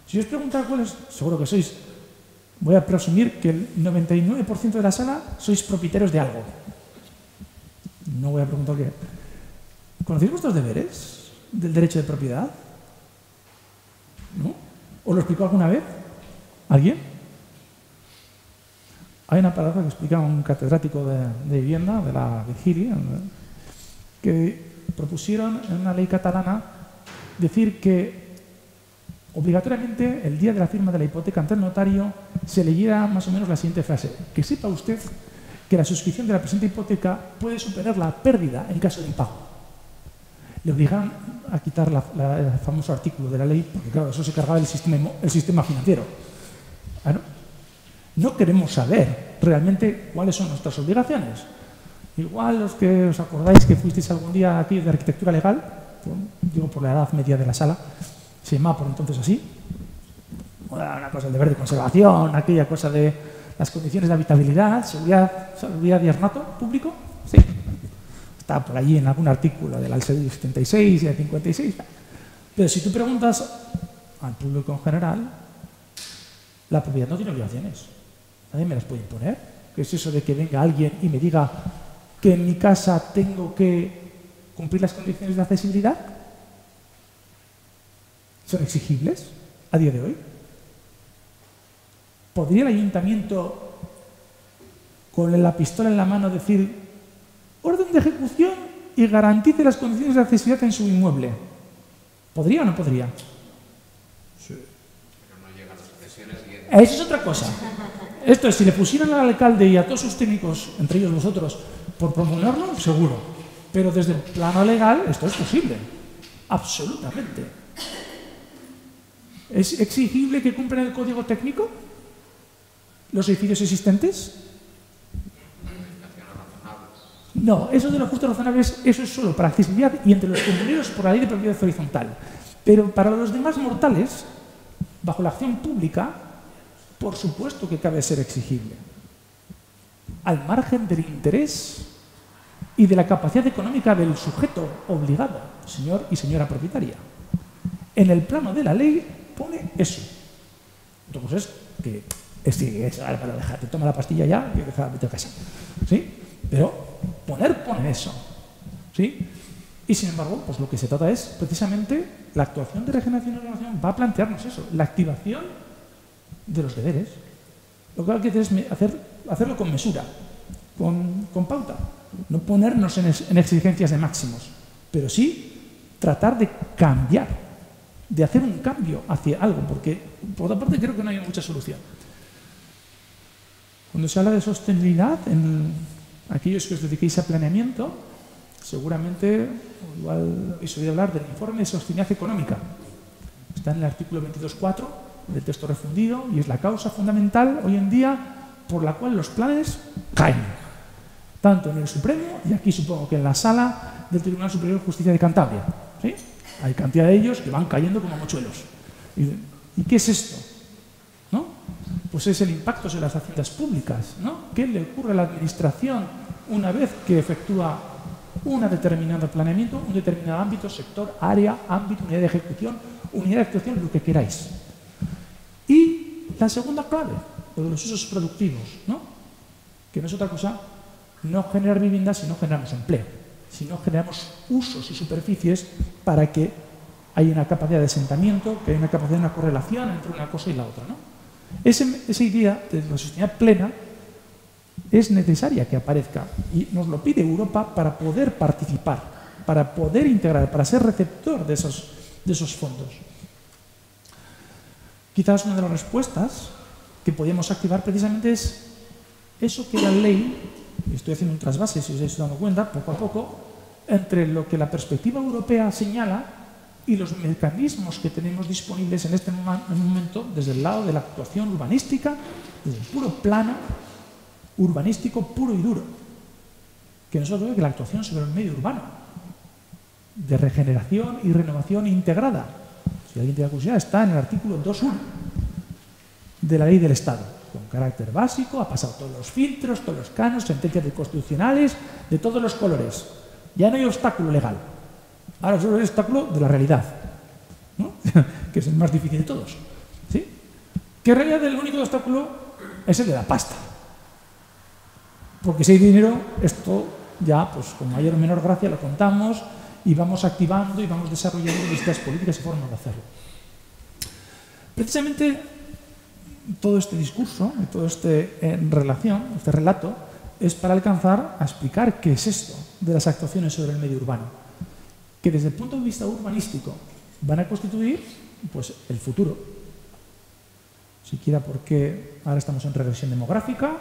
Si os preguntáis cuáles, seguro que sois, voy a presumir que el 99% de la sala sois propietarios de algo. No voy a preguntar qué. ¿Conocéis vuestros deberes del derecho de propiedad? ¿No? ¿Os lo explicó alguna vez? ¿Alguien? Hay una palabra que explica un catedrático de vivienda, de la Virgilia, que propusieron en una ley catalana decir que obligatoriamente el día de la firma de la hipoteca ante el notario se leyera más o menos la siguiente frase: que sepa usted que la suscripción de la presente hipoteca puede suponer la pérdida en caso de impago. Le obligaron a quitar el famoso artículo de la ley, porque claro, eso se cargaba el sistema financiero. No queremos saber realmente cuáles son nuestras obligaciones. Igual los que os acordáis que fuisteis algún día aquí de arquitectura legal, digo por la edad media de la sala, se llamaba por entonces así, una cosa del deber de conservación, aquella cosa de las condiciones de habitabilidad, seguridad y ornato público, sí. Está por allí en algún artículo del 76 y del 56. Pero si tú preguntas al público en general, la propiedad no tiene obligaciones. Nadie me las puede imponer. ¿Qué es eso de que venga alguien y me diga que en mi casa tengo que cumplir las condiciones de accesibilidad? ¿Son exigibles a día de hoy? ¿Podría el ayuntamiento, con la pistola en la mano, decir orden de ejecución y garantice las condiciones de accesibilidad en su inmueble? ¿Podría o no podría? Sí. Pero no llegan las concesiones y... Eso es otra cosa. Esto es, si le pusieran al alcalde y a todos sus técnicos, entre ellos vosotros, por proponerlo, seguro. Pero desde el plano legal esto es posible. Absolutamente. ¿Es exigible que cumplan el código técnico los edificios existentes? No, eso de los justos razonables, eso es solo para accesibilidad y entre los cumplidos por la ley de propiedad horizontal. Pero para los demás mortales, bajo la acción pública, por supuesto que cabe ser exigible. Al margen del interés y de la capacidad económica del sujeto obligado, señor y señora propietaria. En el plano de la ley pone eso. Entonces, que para dejarte, toma la pastilla ya y déjate a casa. ¿Sí? Pero pone eso. ¿Sí? Y sin embargo, pues lo que se trata es precisamente la actuación de regeneración y renovación va a plantearnos eso, la activación de los deberes. Lo que hay que hacer es hacerlo con mesura, con pauta. No ponernos en exigencias de máximos, pero sí tratar de cambiar, de hacer un cambio hacia algo, porque por otra parte creo que no hay mucha solución. Cuando se habla de sostenibilidad, en aquellos que os dediquéis a planeamiento, seguramente igual habéis oído hablar del informe de sostenibilidad económica. Está en el artículo 22.4 del texto refundido y es la causa fundamental hoy en día por la cual los planes caen. Tanto en el Supremo y aquí supongo que en la sala del Tribunal Superior de Justicia de Cantabria. ¿Sí? Hay cantidad de ellos que van cayendo como mochuelos. ¿Y qué es esto? ¿No? Pues es el impacto sobre las haciendas públicas, ¿no? ¿Qué le ocurre a la administración una vez que efectúa un determinado planeamiento, un determinado ámbito, sector, área, ámbito, unidad de ejecución, unidad de actuación, lo que queráis? Y la segunda clave, lo de los usos productivos, ¿no? Que no es otra cosa, no generar viviendas si no generamos empleo, si no generamos usos y superficies para que haya una capacidad de asentamiento, que haya una capacidad de una correlación entre una cosa y la otra, ¿no? Esa idea de la sostenibilidad plena es necesaria que aparezca y nos lo pide Europa para poder participar, para poder integrar, para ser receptor de esos fondos. Quizás una de las respuestas que podíamos activar precisamente es eso que la ley, y estoy haciendo un trasvase, si os estáis dando cuenta, poco a poco, entre lo que la perspectiva europea señala y los mecanismos que tenemos disponibles en este momento desde el lado de la actuación urbanística, desde el puro plano urbanístico puro y duro, que no es otro que la actuación sobre el medio urbano, de regeneración y renovación integrada. Si alguien tiene curiosidad, está en el artículo 2.1 de la ley del Estado, con carácter básico, ha pasado todos los filtros, todos los canos, sentencias constitucionales, de todos los colores. Ya no hay obstáculo legal. Ahora solo hay obstáculo de la realidad, ¿no? Que es el más difícil de todos. ¿Sí? Que en realidad el único obstáculo es el de la pasta. Porque si hay dinero, esto ya, pues con mayor o menor gracia lo contamos y vamos activando y vamos desarrollando distintas políticas y formas de hacerlo. Precisamente todo este discurso y todo este relato, es para alcanzar a explicar qué es esto de las actuaciones sobre el medio urbano, que desde el punto de vista urbanístico van a constituir pues, el futuro. Siquiera porque ahora estamos en regresión demográfica,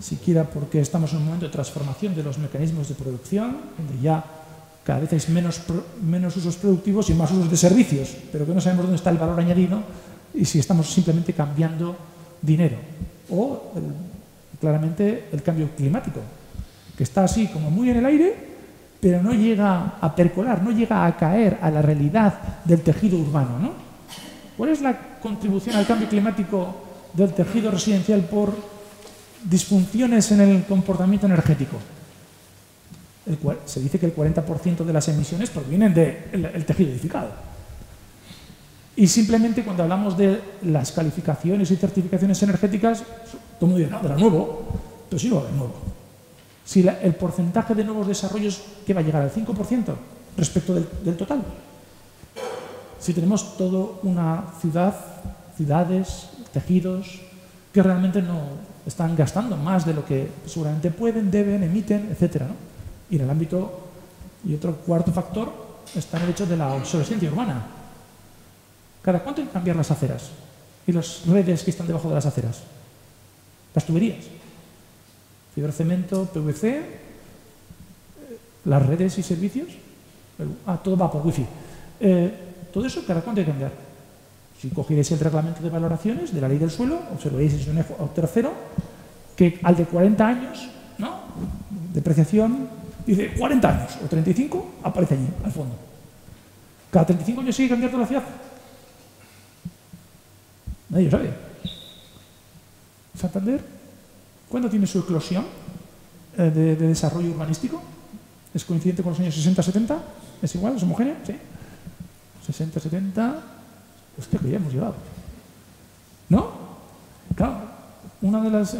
siquiera porque estamos en un momento de transformación de los mecanismos de producción, donde ya cada vez hay menos usos productivos y más usos de servicios, pero que no sabemos dónde está el valor añadido y si estamos simplemente cambiando dinero. O claramente el cambio climático, que está así como muy en el aire, pero no llega a percolar, no llega a caer a la realidad del tejido urbano, ¿no? ¿Cuál es la contribución al cambio climático del tejido residencial por disfunciones en el comportamiento energético? Se dice que el 40% de las emisiones provienen del tejido edificado. Y simplemente cuando hablamos de las calificaciones y certificaciones energéticas, todo el mundo dice, no, de lo nuevo, pero sí lo de nuevo. Si el porcentaje de nuevos desarrollos, ¿qué va a llegar al 5% respecto del total? Si tenemos toda una ciudades, tejidos, que realmente no están gastando más de lo que seguramente pueden, deben, emiten, etc., ¿no? Y en el ámbito, y otro cuarto factor, está en el hecho de la obsolescencia urbana. ¿Cada cuánto hay que cambiar las aceras? Y las redes que están debajo de las aceras. Las tuberías. Fibrocemento, PVC, las redes y servicios. Todo va por wifi. Todo eso, ¿cada cuánto hay que cambiar? Si cogierais el reglamento de valoraciones de la ley del suelo, observaréis en un eje tercero que al de 40 años, ¿no? Depreciación, dice 40 años o 35, aparece allí, al fondo. ¿Cada 35 años sigue cambiando la ciudad? Nadie lo sabe. ¿Santander? ¿Cuándo tiene su eclosión de desarrollo urbanístico? ¿Es coincidente con los años 60-70? ¿Es igual? ¿Es homogéneo? Sí. 60-70... Hostia, que ya hemos llegado. ¿No? Claro, una de las...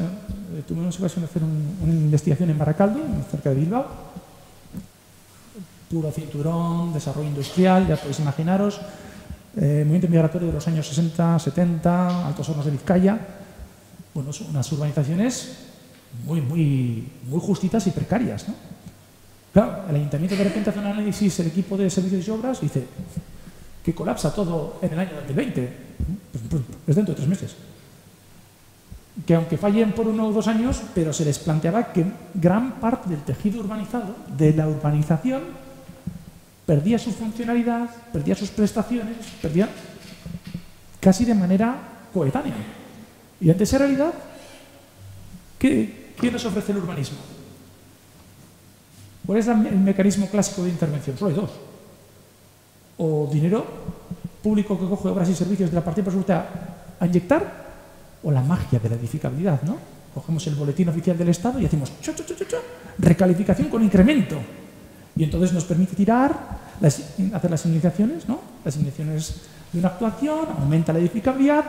tuvimos ocasión de hacer una investigación en Baracaldo, cerca de Bilbao. Puro cinturón, desarrollo industrial, ya podéis imaginaros. Movimiento migratorio de los años 60, 70, Altos Hornos de Vizcaya. Bueno, son unas urbanizaciones muy justitas y precarias, ¿no? Claro, el ayuntamiento de repente hace un análisis, el equipo de servicios y obras, y dice que colapsa todo en el año 2020. Pues es dentro de 3 meses. Que aunque fallen por 1 o 2 años, pero se les planteaba que gran parte del tejido urbanizado, de la urbanización, perdía su funcionalidad, perdía sus prestaciones, perdía casi de manera coetánea. Y ante esa realidad, ¿qué nos ofrece el urbanismo? ¿Cuál es el mecanismo clásico de intervención? Solo hay 2. O dinero público que coge obras y servicios de la partida presupuestaria a inyectar, o la magia de la edificabilidad, ¿no? Cogemos el boletín oficial del Estado y hacemos recalificación con incremento. Y entonces nos permite hacer las iniciaciones, ¿no? Las iniciaciones de una actuación, aumenta la edificabilidad,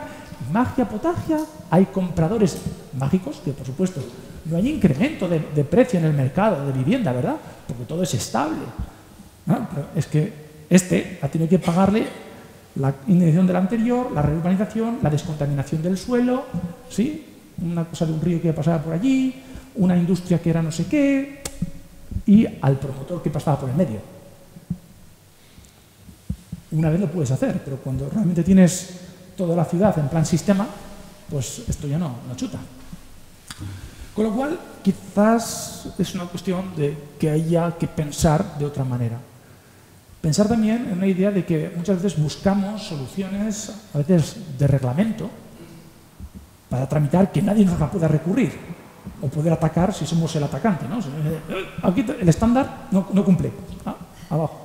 magia, potagia, hay compradores mágicos, que por supuesto no hay incremento de precio en el mercado de vivienda, ¿verdad? Porque todo es estable, ¿no? Pero es que ha tenido que pagarle la iniciación del anterior, la reurbanización, la descontaminación del suelo, ¿sí? Una cosa de un río que pasaba por allí, una industria que era no sé qué, y al promotor que pasaba por el medio. Una vez lo puedes hacer, pero cuando realmente tienes toda la ciudad en plan sistema, pues esto ya no chuta. Con lo cual, quizás es una cuestión de que haya que pensar de otra manera. Pensar también en una idea de que muchas veces buscamos soluciones, a veces de reglamento, para tramitar que nadie nos la pueda recurrir o poder atacar si somos el atacante, ¿no? Aquí el estándar no cumple, abajo,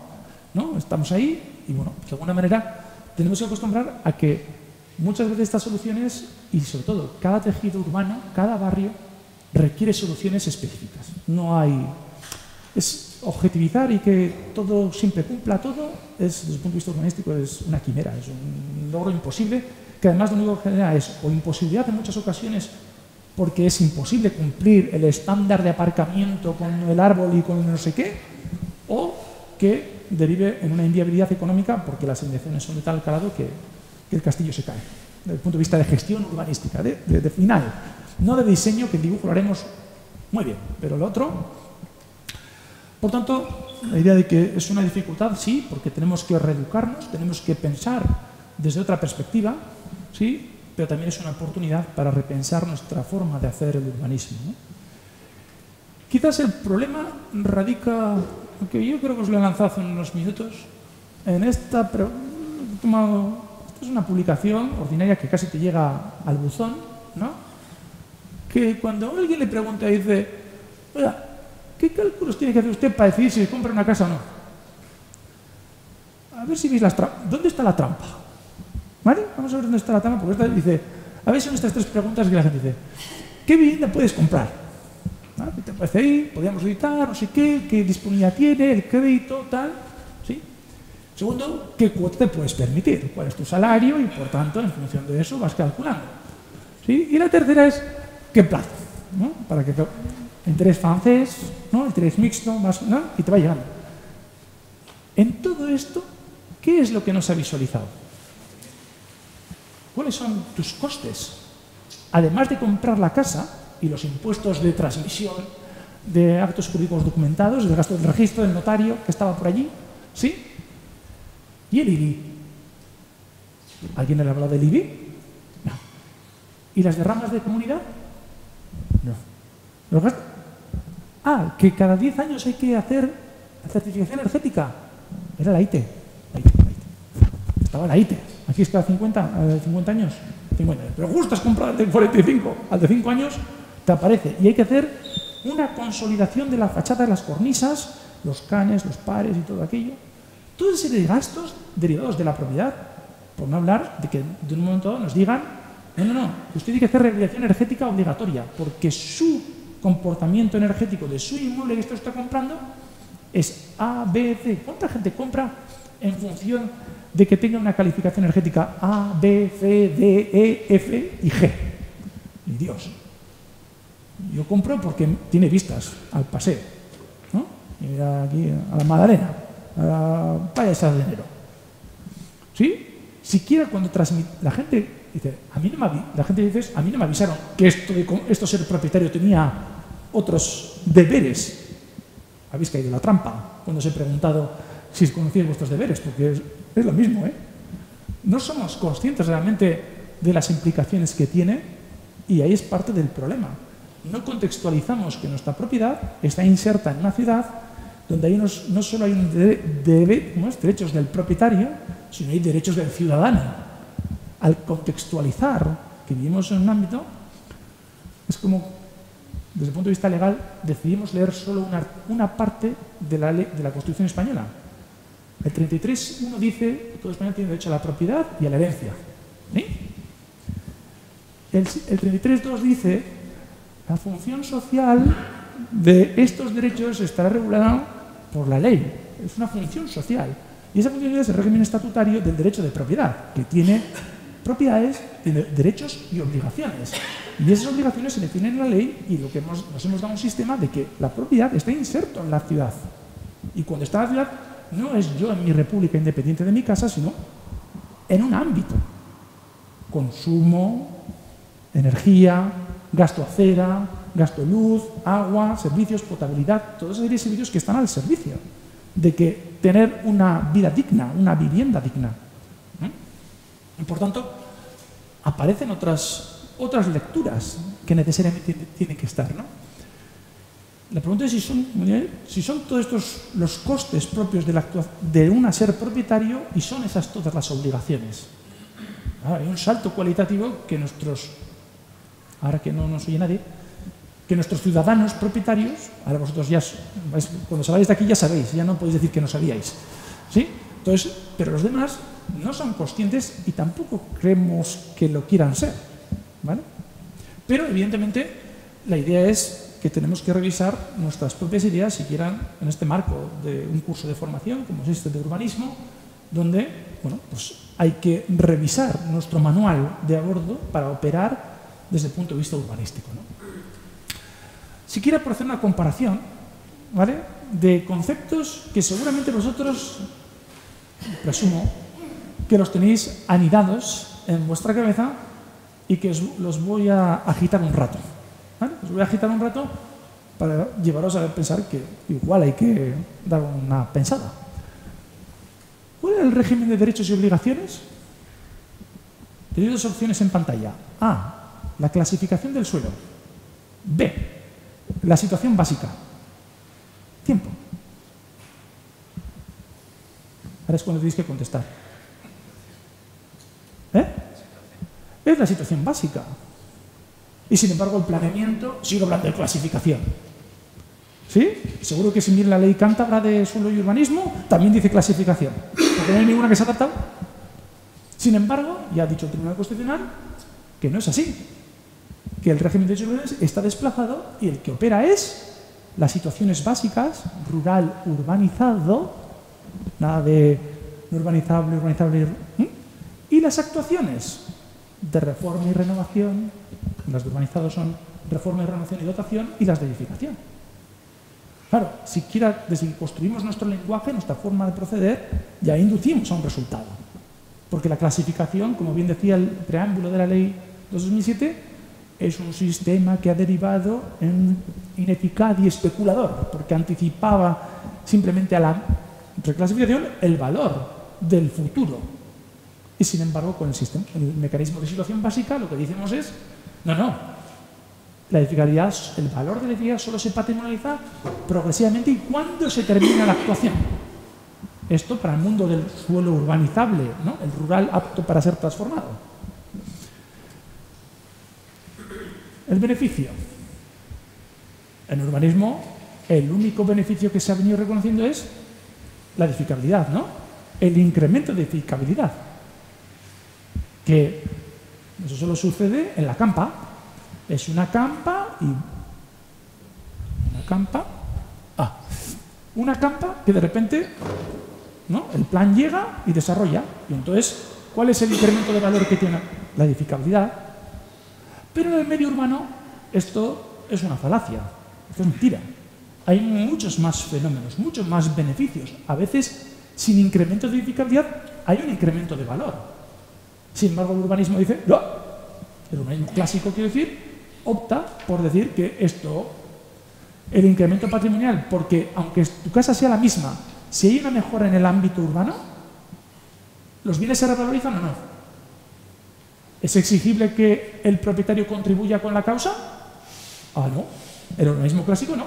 ¿no? Estamos ahí y, bueno, de alguna manera tenemos que acostumbrar a que muchas veces estas soluciones, y sobre todo cada tejido urbano, cada barrio, requiere soluciones específicas. No hay... Es objetivizar y que todo siempre cumpla todo, desde el punto de vista urbanístico es una quimera, es un logro imposible, que además lo único que genera es o imposibilidad en muchas ocasiones porque es imposible cumplir el estándar de aparcamiento con el árbol y con no sé qué, o que derive en una inviabilidad económica porque las inversiones son de tal calado que el castillo se cae, desde el punto de vista de gestión urbanística, de final, no de diseño, que el dibujo lo haremos muy bien, pero lo otro... Por tanto, la idea de que es una dificultad, sí, porque tenemos que reeducarnos, tenemos que pensar desde otra perspectiva, sí, pero también es una oportunidad para repensar nuestra forma de hacer el urbanismo, ¿no? Quizás el problema radica, aunque yo creo que os lo he lanzado hace unos minutos, en esta... Pero, esta es una publicación ordinaria que casi te llega al buzón, ¿no? Que cuando alguien le pregunta y dice, oiga, ¿qué cálculos tiene que hacer usted para decidir si compra una casa o no? A ver si veis las trampas. ¿Dónde está la trampa? ¿Vale? Vamos a ver dónde está la trampa, porque esta dice, a ver si son estas tres preguntas que la gente dice. ¿Qué vivienda puedes comprar? ¿Vale? ¿Te parece ahí? ¿Podríamos editar? No sé qué disponibilidad tiene, el crédito, tal. ¿Sí? Segundo, ¿qué cuota te puedes permitir? ¿Cuál es tu salario? Y por tanto, en función de eso vas calculando. ¿Sí? Y la tercera es, ¿qué plazo? ¿No? Para que interés francés, ¿no? Interés mixto, más, ¿no? Y te va llegando. En todo esto, ¿qué es lo que nos ha visualizado? ¿Cuáles son tus costes? Además de comprar la casa y los impuestos de transmisión, de actos jurídicos documentados, del gasto del registro, del notario que estaba por allí, ¿sí? ¿Y el IBI? ¿Alguien le ha hablado del IBI? No. ¿Y las derramas de comunidad? No. ¿Los gastos? Que cada 10 años hay que hacer la certificación energética. Era la ITE. Estaba la ITE. Aquí es cada 50 años. 50 años. Pero justo has comprado el de 45. Al de 5 años te aparece. Y hay que hacer una consolidación de la fachada de las cornisas, los canes, los pares y todo aquello. Toda una serie de gastos derivados de la propiedad. Por no hablar de que de un momento dado nos digan, no, usted tiene que hacer rehabilitación energética obligatoria, porque su comportamiento energético de su inmueble que esto está comprando es A, B, C. ¿Cuánta gente compra en función de que tenga una calificación energética A, B, C, D, E, F y G? Ni Dios. Yo compro porque tiene vistas al paseo, ¿no? Y mira aquí a la Magdalena, a la playa de San Enero. ¿Sí? Siquiera cuando transmite la gente dice, a mí no me avisaron que esto ser propietario tenía otros deberes. Habéis caído en la trampa cuando os he preguntado si conocíais vuestros deberes, porque es lo mismo, ¿eh? No somos conscientes realmente de las implicaciones que tiene y ahí es parte del problema. No contextualizamos que nuestra propiedad está inserta en una ciudad donde hay no solo hay derechos del propietario, sino hay derechos del ciudadano. Al contextualizar que vivimos en un ámbito, es como, desde el punto de vista legal, decidimos leer solo una parte de la Constitución española. El 33.1 dice que todo español tiene derecho a la propiedad y a la herencia. ¿Sí? El 33.2 dice la función social de estos derechos estará regulada por la ley. Es una función social. Y esa función social es el régimen estatutario del derecho de propiedad, que tiene propiedades, tiene derechos y obligaciones. Y esas obligaciones se definen en la ley y nos hemos dado un sistema de que la propiedad está inserto en la ciudad. Y cuando está en la ciudad, no es yo en mi república independiente de mi casa, sino en un ámbito. Consumo, energía, gasto acera, gasto luz, agua, servicios, potabilidad, todos esos servicios que están al servicio de que tener una vida digna, una vivienda digna. Y por tanto, aparecen otras otras lecturas que necesariamente tienen que estar, ¿no? La pregunta es si son todos estos los costes propios de un ser propietario y son esas todas las obligaciones. Hay un salto cualitativo que ahora que no nos oye nadie, que nuestros ciudadanos propietarios, ahora vosotros ya, cuando salgáis de aquí ya sabéis, ya no podéis decir que no sabíais, ¿sí? Entonces, pero los demás no son conscientes y tampoco creemos que lo quieran ser, ¿vale? Pero evidentemente la idea es que tenemos que revisar nuestras propias ideas, si quieran, en este marco de un curso de formación, como es este de urbanismo, donde, bueno, pues hay que revisar nuestro manual de a bordo para operar desde el punto de vista urbanístico, ¿no? Si quiera, por hacer una comparación, ¿vale?, de conceptos que seguramente vosotros, presumo, que los tenéis anidados en vuestra cabeza y que los voy a agitar un rato. ¿Vale? Os voy a agitar un rato para llevaros a pensar que igual hay que dar una pensada. ¿Cuál es el régimen de derechos y obligaciones? Tenéis dos opciones en pantalla. A, la clasificación del suelo. B, la situación básica. Tiempo. Ahora es cuando tenéis que contestar. Es la situación básica. Y sin embargo el planeamiento sigue hablando de clasificación. ¿Sí? Seguro que si miran la ley cántabra de suelo y urbanismo también dice clasificación, porque no hay ninguna que se ha adaptado. Sin embargo, ya ha dicho el Tribunal Constitucional que no es así, que el régimen de derechos está desplazado y el que opera es las situaciones básicas, rural, urbanizado, nada de no urbanizable, y las actuaciones de reforma y renovación. Las de urbanizado son reforma y renovación y dotación, y las de edificación. Claro, siquiera desde que construimos nuestro lenguaje, nuestra forma de proceder, ya inducimos a un resultado. Porque la clasificación, como bien decía el preámbulo de la ley 2007, es un sistema que ha derivado en ineficaz y especulador, porque anticipaba simplemente a la reclasificación el valor del futuro. Y sin embargo, con el mecanismo de situación básica, lo que decimos es: no, la edificabilidad, el valor de la edificabilidad solo se patrimonializa progresivamente y cuando se termina la actuación. Esto para el mundo del suelo urbanizable, ¿no?, el rural apto para ser transformado. El beneficio. En urbanismo, el único beneficio que se ha venido reconociendo es la edificabilidad, ¿no?, el incremento de edificabilidad. Que eso solo sucede en la campa. Es una campa y una campa que de repente, ¿no?, el plan llega y desarrolla. Y entonces, ¿cuál es el incremento de valor que tiene? La edificabilidad. Pero en el medio urbano esto es una falacia, esto es mentira. Hay muchos más fenómenos, muchos más beneficios. A veces, sin incremento de edificabilidad, hay un incremento de valor. Sin embargo, el urbanismo dice, no. El urbanismo clásico, quiero decir, opta por decir que esto, el incremento patrimonial, porque aunque tu casa sea la misma, si hay una mejora en el ámbito urbano, ¿los bienes se revalorizan o no? ¿Es exigible que el propietario contribuya con la causa? Ah, no. El urbanismo clásico no.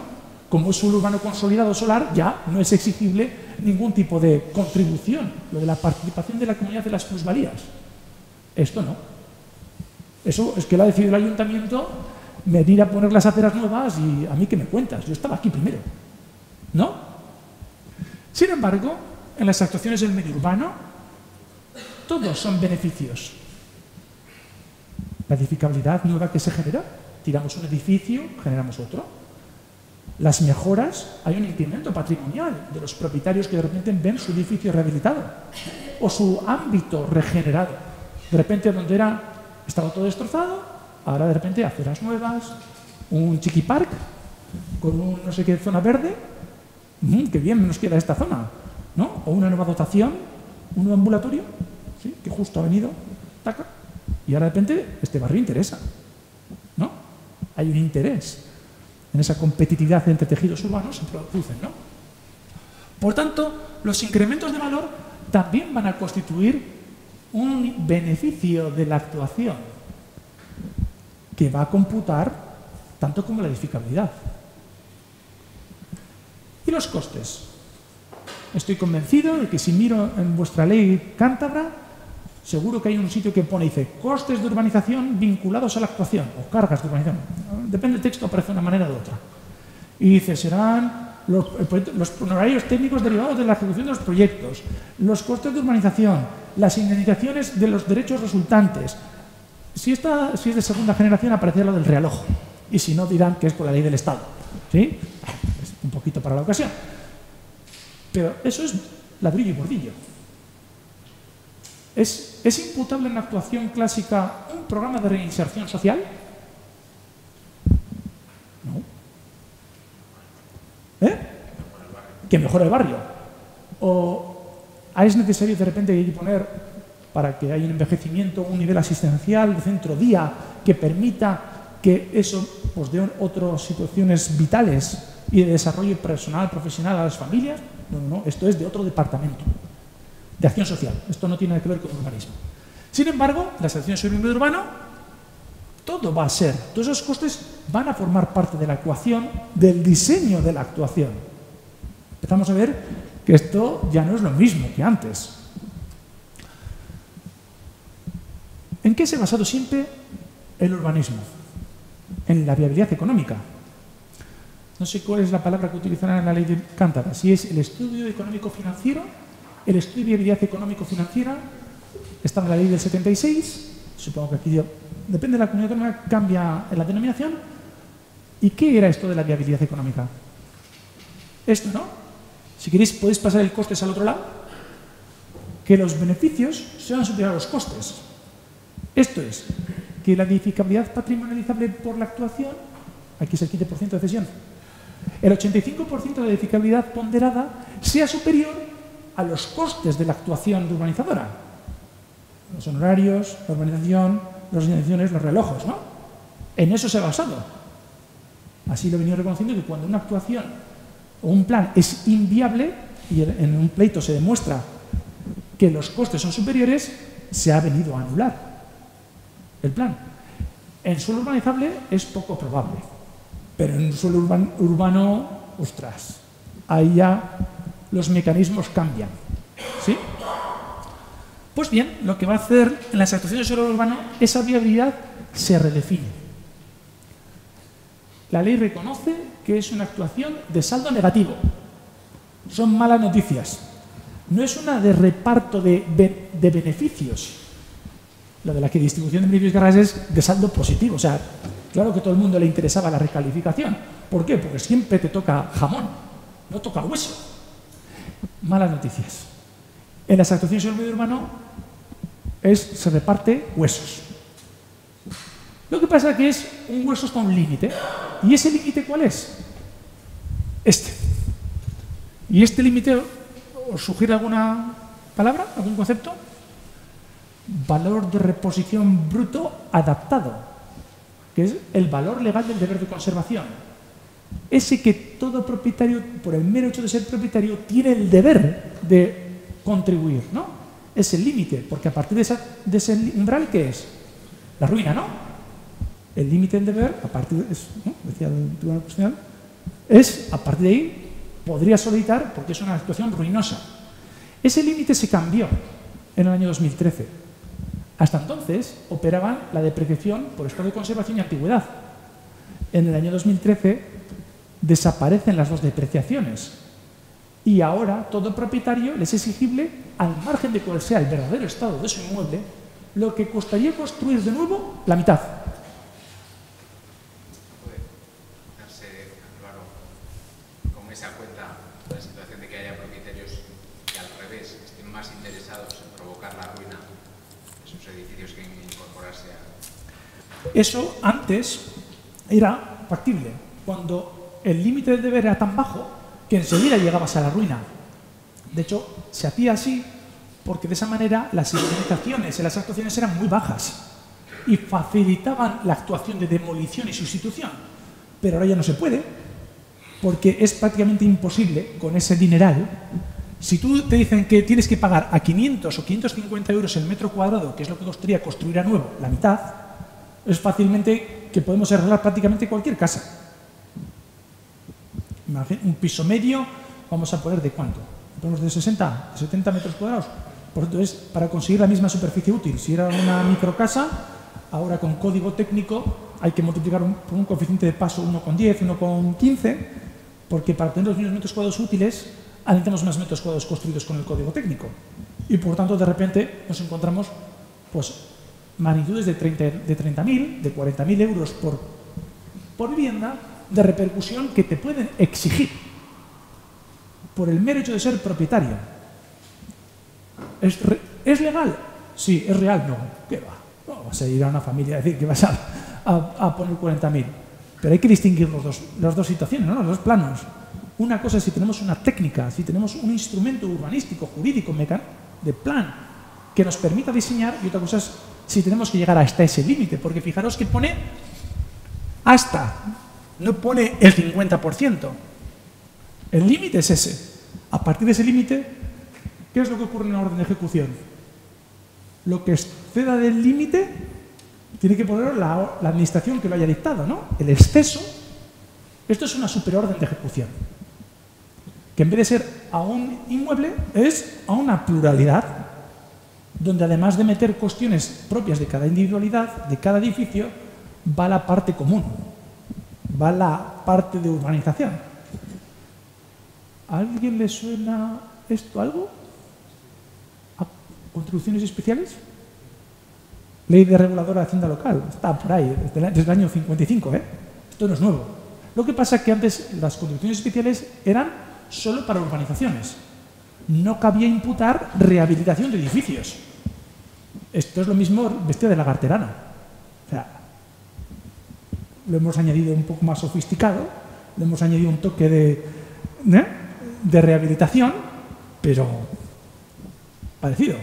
Como es un urbano consolidado solar, ya no es exigible ningún tipo de contribución, lo de la participación de la comunidad de las plusvalías. Esto no. Eso es que lo ha decidido el ayuntamiento, venir a poner las aceras nuevas y a mí ¿qué me cuentas? Yo estaba aquí primero. ¿No? Sin embargo, en las actuaciones del medio urbano, todos son beneficios. La edificabilidad nueva que se genera, tiramos un edificio, generamos otro. Las mejoras, hay un incremento patrimonial de los propietarios que de repente ven su edificio rehabilitado o su ámbito regenerado. De repente, donde estaba todo destrozado, ahora de repente aceras nuevas, un chiquipark con un no sé qué zona verde. Qué bien nos queda esta zona, ¿no? O una nueva dotación, un nuevo ambulatorio, ¿sí?, que justo ha venido, taca, y ahora de repente este barrio interesa, ¿no? Hay un interés en esa competitividad entre tejidos urbanos, se producen, ¿no? Por tanto, los incrementos de valor también van a constituir un beneficio de la actuación. que va a computar tanto como la edificabilidad. ¿Y los costes? Estoy convencido de que si miro en vuestra ley cántabra, seguro que hay un sitio que pone, dice, costes de urbanización vinculados a la actuación, o cargas de urbanización. Depende del texto, aparece de una manera o de otra. Y dice, serán los honorarios técnicos derivados de la ejecución de los proyectos, los costes de urbanización, las indemnizaciones de los derechos resultantes. Si es de segunda generación, aparecerá lo del realojo. Y si no, dirán que es por la ley del Estado. ¿Sí? Es un poquito para la ocasión. Pero eso es ladrillo y bordillo. ¿Es imputable en la actuación clásica un programa de reinserción social? No. Que mejora el barrio. O es necesario de repente poner, para que haya un envejecimiento, un nivel asistencial de centro día que permita que eso os dé otras situaciones vitales y de desarrollo personal, profesional a las familias. No, esto es de otro departamento, de acción social. Esto no tiene nada que ver con urbanismo. Sin embargo, las acciones sobre el medio urbano, todo va a ser, todos esos costes van a formar parte de la actuación, del diseño de la actuación. Empezamos a ver que esto ya no es lo mismo que antes. ¿En qué se ha basado siempre el urbanismo? En la viabilidad económica. No sé cuál es la palabra que utilizarán en la ley de cántabra, si es el estudio económico-financiero, el estudio de viabilidad económico-financiera, está en la ley del 76, supongo que aquí depende de la comunidad autónoma, cambia la denominación. ¿Y qué era esto de la viabilidad económica? Esto, ¿no? Si queréis, podéis pasar el costes al otro lado, que los beneficios sean superiores a los costes. Esto es, que la edificabilidad patrimonializable por la actuación, aquí es el 15% de cesión, el 85% de la edificabilidad ponderada sea superior a los costes de la actuación urbanizadora. Los honorarios, la urbanización, las indemnizaciones, los relojos, ¿no? En eso se ha basado. Así lo he venido reconociendo, que cuando una actuación o un plan es inviable y en un pleito se demuestra que los costes son superiores, se ha venido a anular el plan. En suelo urbanizable es poco probable, pero en un suelo urbano, ostras, ahí ya los mecanismos cambian. ¿Sí? Pues bien, lo que va a hacer en las actuaciones de suelo urbano, esa viabilidad se redefine. La ley reconoce que es una actuación de saldo negativo. Son malas noticias. No es una de reparto de beneficios. Lo de la que distribución de beneficios y cargas es de saldo positivo. O sea, claro que a todo el mundo le interesaba la recalificación. ¿Por qué? Porque siempre te toca jamón, no toca hueso. Malas noticias. En las actuaciones del medio urbano se reparte huesos. Lo que pasa es que es un hueso hasta un límite. ¿Y ese límite cuál es? Este. ¿Y este límite os sugiere alguna palabra, algún concepto? Valor de reposición bruto adaptado, que es el valor legal del deber de conservación. Ese que todo propietario, por el mero hecho de ser propietario, tiene el deber de contribuir, ¿no? Es el límite, porque a partir de ese umbral, ¿qué es? La ruina, ¿no? El límite del deber, a partir de eso, ¿no? Decía el Tribunal Constitucional, es, a partir de ahí, podría solicitar, porque es una situación ruinosa. Ese límite se cambió en el año 2013. Hasta entonces operaban la depreciación por estado de conservación y antigüedad. En el año 2013 desaparecen las dos depreciaciones y ahora todo propietario les es exigible, al margen de cuál sea el verdadero estado de su inmueble, lo que costaría construir de nuevo la mitad. ¿Puede darse claro cómo se da cuenta la situación de que haya propietarios que al revés estén más interesados en provocar la ruina de sus edificios que en incorporarse a... Eso antes era factible, cuando el límite del deber era tan bajo que enseguida llegabas a la ruina. De hecho, se hacía así porque de esa manera las indemnizaciones en las actuaciones eran muy bajas y facilitaban la actuación de demolición y sustitución. Pero ahora ya no se puede, porque es prácticamente imposible con ese dineral. Si tú te dicen que tienes que pagar a 500 o 550 euros el metro cuadrado, que es lo que costaría construir a nuevo, la mitad, es fácilmente que podemos arreglar prácticamente cualquier casa. Un piso medio, vamos a poner ¿de cuánto? ¿Ponemos de 60, de 70 metros cuadrados? Por tanto, es para conseguir la misma superficie útil. Si era una microcasa, ahora con código técnico hay que multiplicar por un coeficiente de paso 1,10, 1,15, porque para tener los mismos metros cuadrados útiles, necesitamos más metros cuadrados construidos con el código técnico. Y por tanto, de repente, nos encontramos pues, magnitudes de 30.000, de 40.000 euros por vivienda de repercusión que te pueden exigir por el mero hecho de ser propietario. ¿Es legal? Sí. ¿Es real? No. ¿Qué va? No vas a ir a una familia a decir que vas a poner 40.000. Pero hay que distinguir las dos situaciones, ¿no? Los dos planos. Una cosa es si tenemos una técnica, si tenemos un instrumento urbanístico, jurídico, de plan que nos permita diseñar, y otra cosa es si tenemos que llegar hasta ese límite, porque fijaros que pone hasta, no pone el 50%. El límite es ese. A partir de ese límite, ¿qué es lo que ocurre en la orden de ejecución? Lo que exceda del límite tiene que ponerlo la administración que lo haya dictado, ¿no? El exceso, esto es una superorden de ejecución, que en vez de ser a un inmueble, es a una pluralidad, donde además de meter cuestiones propias de cada individualidad, de cada edificio, va la parte común, va la parte de urbanización. ¿A alguien le suena esto algo? ¿A contribuciones especiales? Ley de reguladora de Hacienda Local, está por ahí, desde el año 55, ¿eh? Esto no es nuevo. Lo que pasa es que antes las contribuciones especiales eran solo para urbanizaciones. No cabía imputar rehabilitación de edificios. Esto es lo mismo vestido de lagarterano. O sea, lo hemos añadido un poco más sofisticado, le hemos añadido un toque de rehabilitación, pero parecido.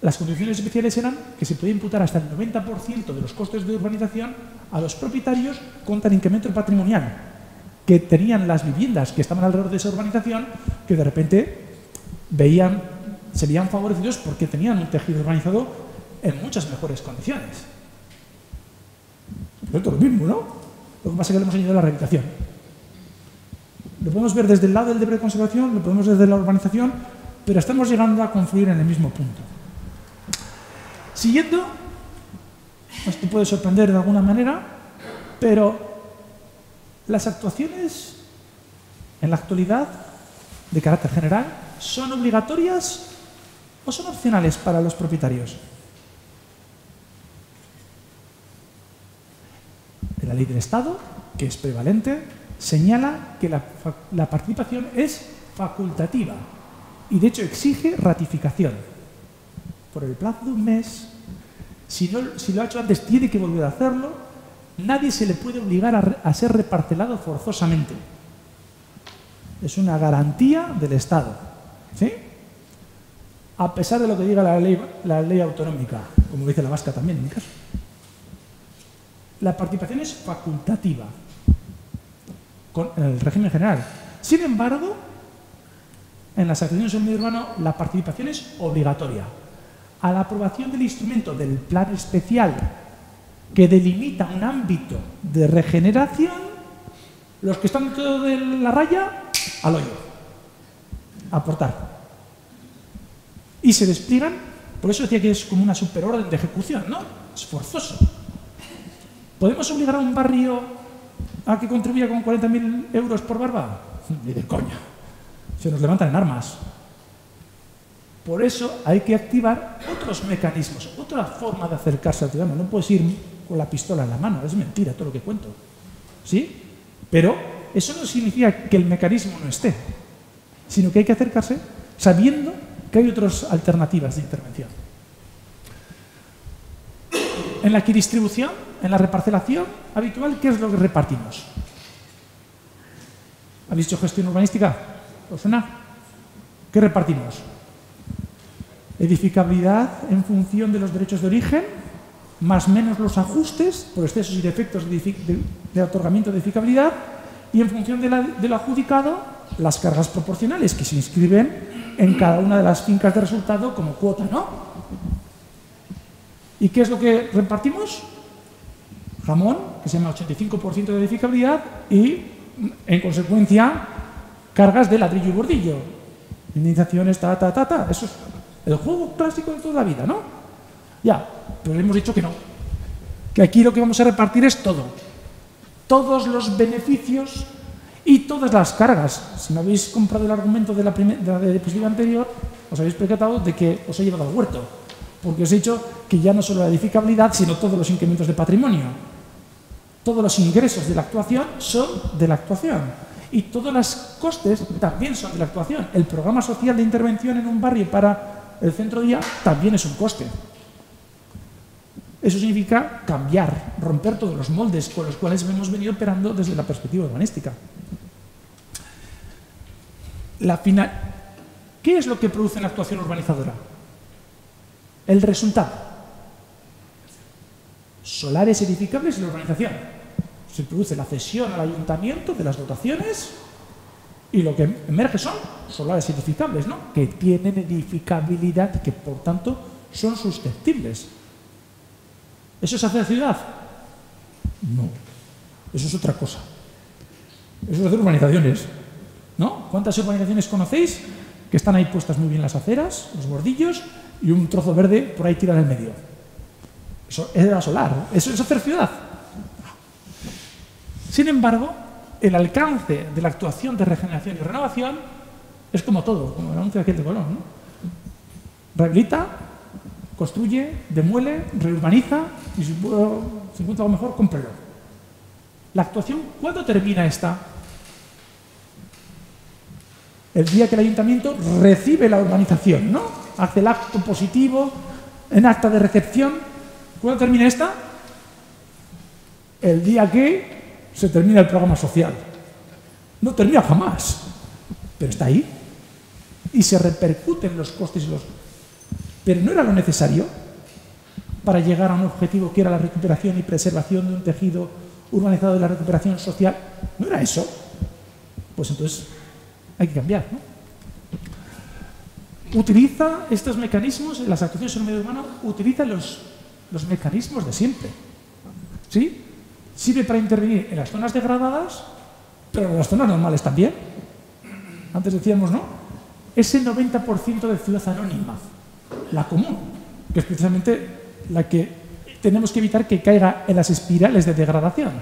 Las condiciones especiales eran que se podía imputar hasta el 90% de los costes de urbanización a los propietarios contra el incremento patrimonial que tenían las viviendas que estaban alrededor de esa urbanización, que de repente se veían favorecidos porque tenían un tejido urbanizado en muchas mejores condiciones. Esto es lo mismo, ¿no? Lo que pasa es que le hemos añadido la rehabilitación. Lo podemos ver desde el lado del deber de conservación, lo podemos ver desde la urbanización, pero estamos llegando a confluir en el mismo punto. Siguiendo, esto puede sorprender de alguna manera, pero las actuaciones en la actualidad, de carácter general, ¿son obligatorias o son opcionales para los propietarios? La ley del Estado, que es prevalente, señala que la participación es facultativa y de hecho exige ratificación. Por el plazo de un mes, si lo ha hecho antes tiene que volver a hacerlo, nadie se le puede obligar a ser reparcelado forzosamente. Es una garantía del Estado, ¿sí? A pesar de lo que diga la ley autonómica, como dice la vasca también en mi caso. La participación es facultativa en el régimen general. Sin embargo, en las acciones del medio urbano la participación es obligatoria. A la aprobación del instrumento del plan especial que delimita un ámbito de regeneración, los que están dentro de la raya, al hoyo, a aportar. Y se despliegan, por eso decía que es como una superorden de ejecución, ¿no? Es forzoso. ¿Podemos obligar a un barrio a que contribuya con 40.000 euros por barba? Ni de coña. Se nos levantan en armas. Por eso hay que activar otros mecanismos, otra forma de acercarse al ciudadano. No puedes ir con la pistola en la mano, es mentira todo lo que cuento. ¿Sí? Pero eso no significa que el mecanismo no esté, sino que hay que acercarse sabiendo que hay otras alternativas de intervención. En la equidistribución, en la reparcelación habitual, ¿qué es lo que repartimos? ¿Habéis hecho gestión urbanística? ¿Os suena? ¿Qué repartimos? Edificabilidad en función de los derechos de origen, más menos los ajustes por excesos y defectos de otorgamiento de edificabilidad, y en función de lo adjudicado, las cargas proporcionales que se inscriben en cada una de las fincas de resultado como cuota, ¿no? ¿Y qué es lo que repartimos? jamón, que se llama 85% de edificabilidad, y, en consecuencia, cargas de ladrillo y bordillo. Indemnizaciones, Eso es el juego clásico de toda la vida, ¿no? Ya, pero le hemos dicho que no. Que aquí lo que vamos a repartir es todo. Todos los beneficios y todas las cargas. Si me habéis comprado el argumento de la diapositiva anterior, os habéis percatado de que os he llevado al huerto. Porque os he dicho que ya no solo la edificabilidad, sino todos los incrementos de patrimonio. Todos los ingresos de la actuación son de la actuación. Y todos los costes también son de la actuación. El programa social de intervención en un barrio para el centro día también es un coste. Eso significa cambiar, romper todos los moldes con los cuales hemos venido operando desde la perspectiva urbanística. ¿Qué es lo que produce una actuación urbanizadora? El resultado. Solares edificables y la urbanización. Se produce la cesión al ayuntamiento de las dotaciones y lo que emerge son solares edificables, ¿no? Que tienen edificabilidad y que, por tanto, son susceptibles. ¿Eso es hacer ciudad? No. Eso es otra cosa. Eso es hacer urbanizaciones, ¿no? ¿Cuántas urbanizaciones conocéis que están ahí puestas muy bien las aceras, los bordillos y un trozo verde por ahí tirado en el medio? Eso era solar. ¿Eso es hacer ciudad? Sin embargo, el alcance de la actuación de regeneración y renovación es como todo, como el anuncio aquel de Colón, ¿no? Rehabilita, construye, demuele, reurbaniza y si encuentra algo mejor, cómprelo. La actuación, ¿cuándo termina esta? El día que el ayuntamiento recibe la urbanización, ¿no? Hace el acto positivo en acta de recepción. ¿Cuándo termina esta? El día que se termina el programa social. No termina jamás, pero está ahí. Y se repercuten los costes y los... Pero no era lo necesario para llegar a un objetivo que era la recuperación y preservación de un tejido urbanizado de la recuperación social. ¿No era eso? Pues entonces hay que cambiar, ¿no? Utiliza estos mecanismos, las actuaciones en el medio urbano, utiliza los mecanismos de siempre. ¿Sí? Sirve para intervenir en las zonas degradadas, pero en las zonas normales también. Antes decíamos, ¿no? Ese 90% de ciudad anónima, la común, que es precisamente la que tenemos que evitar que caiga en las espirales de degradación.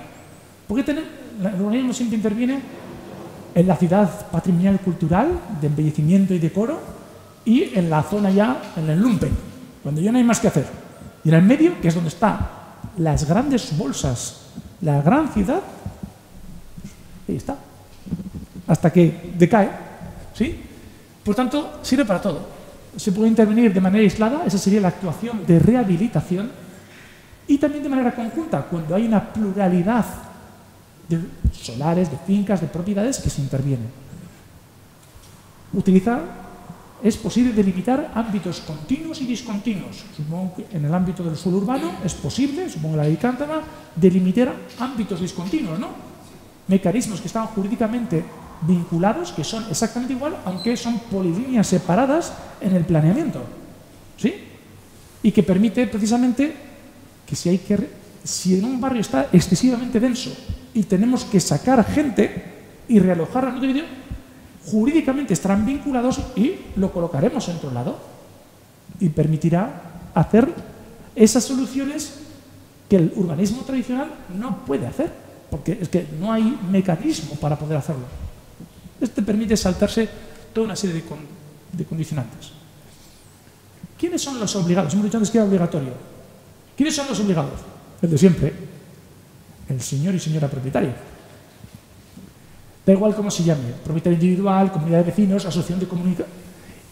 Porque el urbanismo siempre interviene en la ciudad patrimonial cultural, de embellecimiento y decoro, y en la zona ya, en el lumpen, cuando ya no hay más que hacer. Y en el medio, que es donde están las grandes bolsas, la gran ciudad, ahí está, hasta que decae, ¿sí? Por tanto, sirve para todo. Se puede intervenir de manera aislada, esa sería la actuación de rehabilitación, y también de manera conjunta, cuando hay una pluralidad de solares, de fincas, de propiedades que se intervienen. Es posible delimitar ámbitos continuos y discontinuos. Supongo que en el ámbito del suelo urbano es posible, supongo que la ley Cántara, delimitar ámbitos discontinuos, ¿no? Mecanismos que están jurídicamente vinculados, que son exactamente igual, aunque son polilíneas separadas en el planeamiento, ¿sí? Y que permite precisamente que si en un barrio está excesivamente denso y tenemos que sacar gente y realojarla en otro sitio, jurídicamente estarán vinculados y lo colocaremos en otro lado y permitirá hacer esas soluciones que el urbanismo tradicional no puede hacer, porque es que no hay mecanismo para poder hacerlo. Este permite saltarse toda una serie de condicionantes. ¿Quiénes son los obligados? Hemos dicho antes que era obligatorio. ¿Quiénes son los obligados? El de siempre. El señor y señora propietario. Da igual cómo se llame, propietario individual, comunidad de vecinos, asociación de comunidad.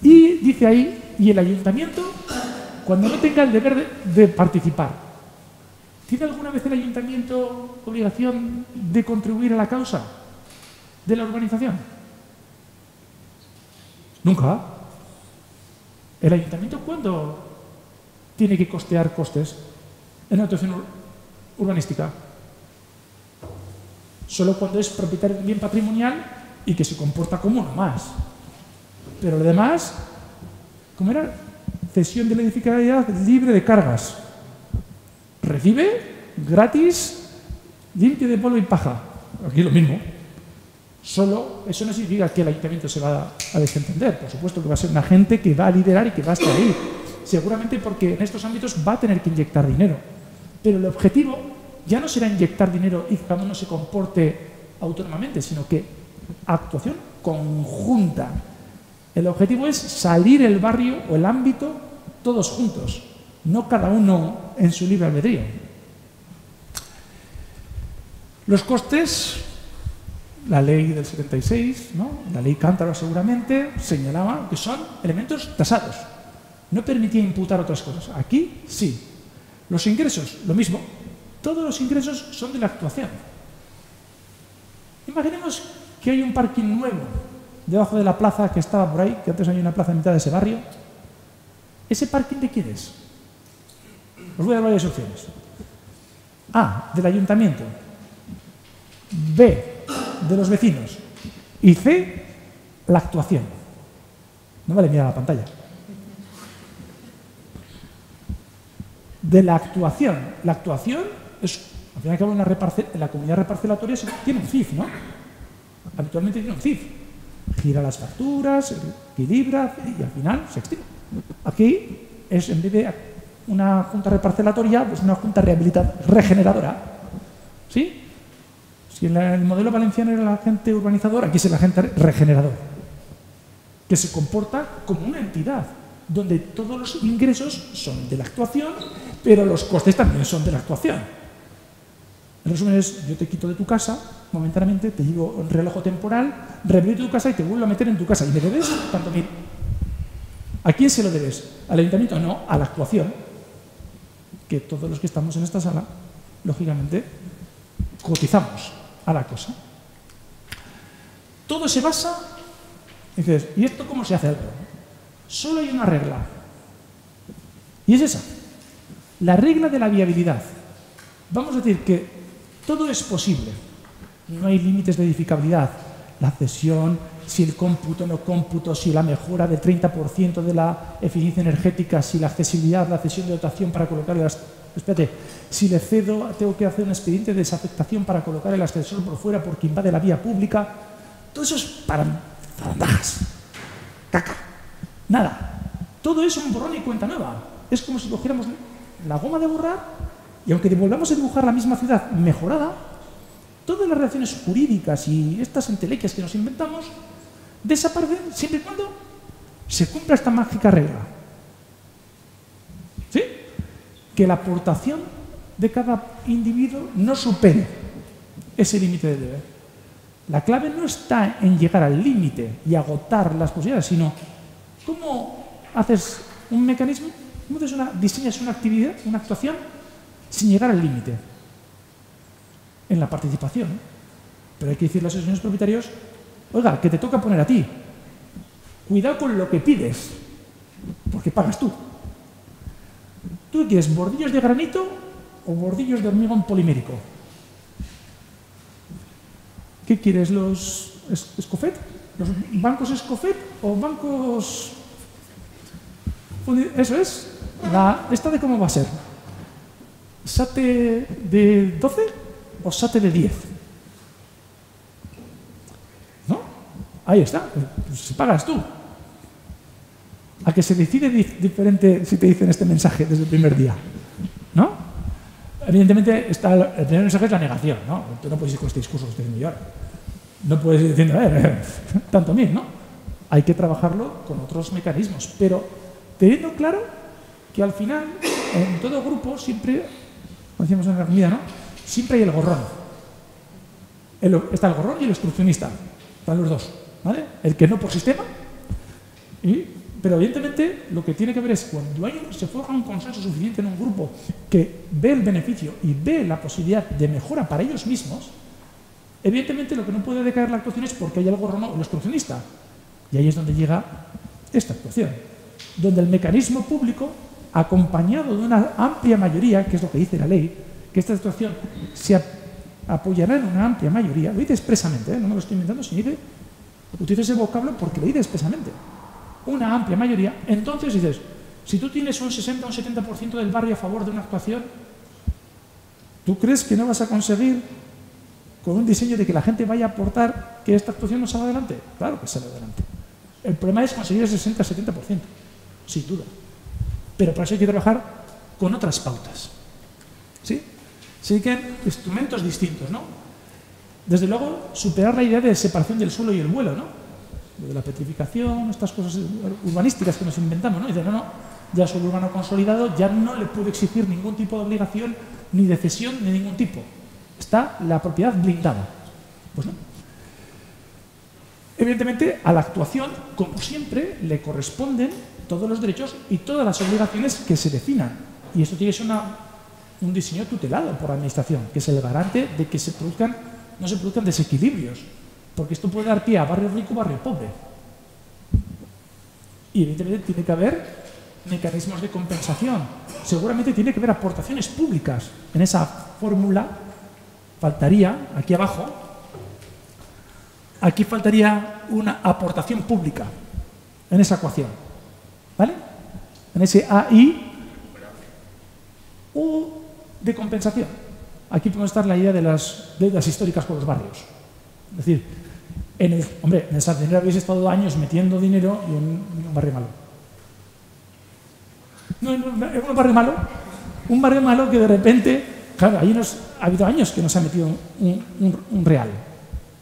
Y dice ahí, y el ayuntamiento, cuando no tenga el deber de participar, ¿tiene alguna vez el ayuntamiento obligación de contribuir a la causa de la urbanización? Nunca. ¿El ayuntamiento cuándo tiene que costear costes en una actuación urbanística? Solo cuando es propietario de un bien patrimonial y que se comporta como uno más. Pero lo demás, ¿cómo era? Cesión de la edificabilidad libre de cargas. Recibe gratis limpio de polvo y paja. Aquí lo mismo. Solo eso no significa que el ayuntamiento se va a desentender. Por supuesto que va a ser una gente que va a liderar y que va a estar ahí. Seguramente porque en estos ámbitos va a tener que inyectar dinero. Pero el objetivo ya no será inyectar dinero y que cada uno se comporte autónomamente, sino que actuación conjunta. El objetivo es salir el barrio o el ámbito todos juntos, no cada uno en su libre albedrío. Los costes, la ley del 76, ¿no? La ley Cántaro seguramente señalaba que son elementos tasados. No permitía imputar otras cosas. Aquí sí. Los ingresos, lo mismo. Todos los ingresos son de la actuación. Imaginemos que hay un parking nuevo debajo de la plaza que estaba por ahí, que antes había una plaza en mitad de ese barrio. ¿Ese parking de quién es? Os voy a dar varias opciones. A, del ayuntamiento. B, de los vecinos. Y C, la actuación. No vale mirar la pantalla. De la actuación. La actuación es, al fin y al cabo, la comunidad reparcelatoria tiene un CIF, ¿no? Habitualmente tiene un CIF. Gira las facturas, equilibra y al final se extiende. Aquí es, en vez de una junta reparcelatoria, pues una junta regeneradora. ¿Sí? Si en el modelo valenciano era la gente urbanizadora, aquí es el agente regenerador, que se comporta como una entidad, donde todos los ingresos son de la actuación, pero los costes también son de la actuación. En resumen es, yo te quito de tu casa, momentáneamente, te llevo un reloj temporal, rehabilito tu casa y te vuelvo a meter en tu casa. ¿Y me debes? Tanto mil. ¿A quién se lo debes? ¿Al ayuntamiento? No, a la actuación. Que todos los que estamos en esta sala, lógicamente, cotizamos a la cosa. Todo se basa, dices, ¿y esto cómo se hace? Solo hay una regla. Y es esa. La regla de la viabilidad. Vamos a decir que todo es posible. No hay límites de edificabilidad. La cesión, si el cómputo, no cómputo, si la mejora del 30% de la eficiencia energética, si la accesibilidad, la cesión de dotación para colocar el ascensor. Espérate, si le cedo, tengo que hacer un expediente de desafectación para colocar el ascensor por fuera porque invade la vía pública. Todo eso es zarandajas. Caca. Nada. Todo es un borrón y cuenta nueva. Es como si cogiéramos la goma de borrar y aunque volvamos a dibujar la misma ciudad mejorada, todas las relaciones jurídicas y estas entelequias que nos inventamos desaparecen siempre y cuando se cumpla esta mágica regla. ¿Sí? Que la aportación de cada individuo no supere ese límite de deber. La clave no está en llegar al límite y agotar las posibilidades, sino cómo haces un mecanismo, cómo diseñas una actividad, una actuación, sin llegar al límite. En la participación. Pero hay que decirle a los señores propietarios, oiga, que te toca poner a ti. Cuidado con lo que pides, porque pagas tú. ¿Tú quieres bordillos de granito o bordillos de hormigón polimérico? ¿Qué quieres? ¿Los Escofet? ¿Los bancos Escofet o bancos...? Eso es. ¿Esta de cómo va a ser? ¿SATE de 12 o SATE de 10? ¿No? Ahí está. Pues pagas tú. A que se decide diferente si te dicen este mensaje desde el primer día. ¿No? Evidentemente, el primer mensaje es la negación, ¿no? Tú no puedes ir con este discurso que estoy diciendo yo ahora. No puedes ir diciendo, tanto mil, ¿no? Hay que trabajarlo con otros mecanismos, pero teniendo claro que al final, en todo grupo, siempre, como decíamos en la comida, ¿no? Siempre hay el gorrón. Está el gorrón y el obstruccionista. Están los dos, ¿vale? El que no por sistema pero evidentemente lo que tiene que ver es cuando se forja un consenso suficiente en un grupo que ve el beneficio y ve la posibilidad de mejora para ellos mismos, evidentemente lo que no puede decaer la actuación es porque hay el gorrón o el obstruccionista. Y ahí es donde llega esta actuación, donde el mecanismo público, acompañado de una amplia mayoría, que es lo que dice la ley, que esta actuación se apoyará en una amplia mayoría, lo dice expresamente, no me lo estoy inventando, sino dice, utiliza ese vocablo porque lo dice expresamente. Una amplia mayoría, entonces dices, si tú tienes un 60 o un 70% del barrio a favor de una actuación, ¿Tú crees que no vas a conseguir, con un diseño de que la gente vaya a aportar, que esta actuación no salga adelante? Claro que sale adelante. El problema es conseguir el 60-70%, sin duda. Pero para eso hay que trabajar con otras pautas. ¿Sí? Se dedican instrumentos distintos, ¿no? Desde luego, superar la idea de separación del suelo y el vuelo, ¿no? Lo de la petrificación, estas cosas urbanísticas que nos inventamos, ¿no? Y de no, ya suelo urbano consolidado, ya no le puedo exigir ningún tipo de obligación, ni de cesión, ni ningún tipo. Está la propiedad blindada. Pues no. Evidentemente, a la actuación, como siempre, le corresponden todos los derechos y todas las obligaciones que se definan. Y esto tiene que ser un diseño tutelado por la Administración, que es el garante de que no se produzcan desequilibrios, porque esto puede dar pie a barrio rico, barrio pobre. Y evidentemente tiene que haber mecanismos de compensación. Seguramente tiene que haber aportaciones públicas. En esa fórmula faltaría, aquí abajo, aquí faltaría una aportación pública en esa ecuación. ¿Vale? En ese AI U de compensación. Aquí podemos estar la idea de las deudas históricas con los barrios. Es decir, en el Santander habéis estado años metiendo dinero y en un barrio malo. No, es un barrio malo que de repente, claro, ha habido años que no se ha metido un real.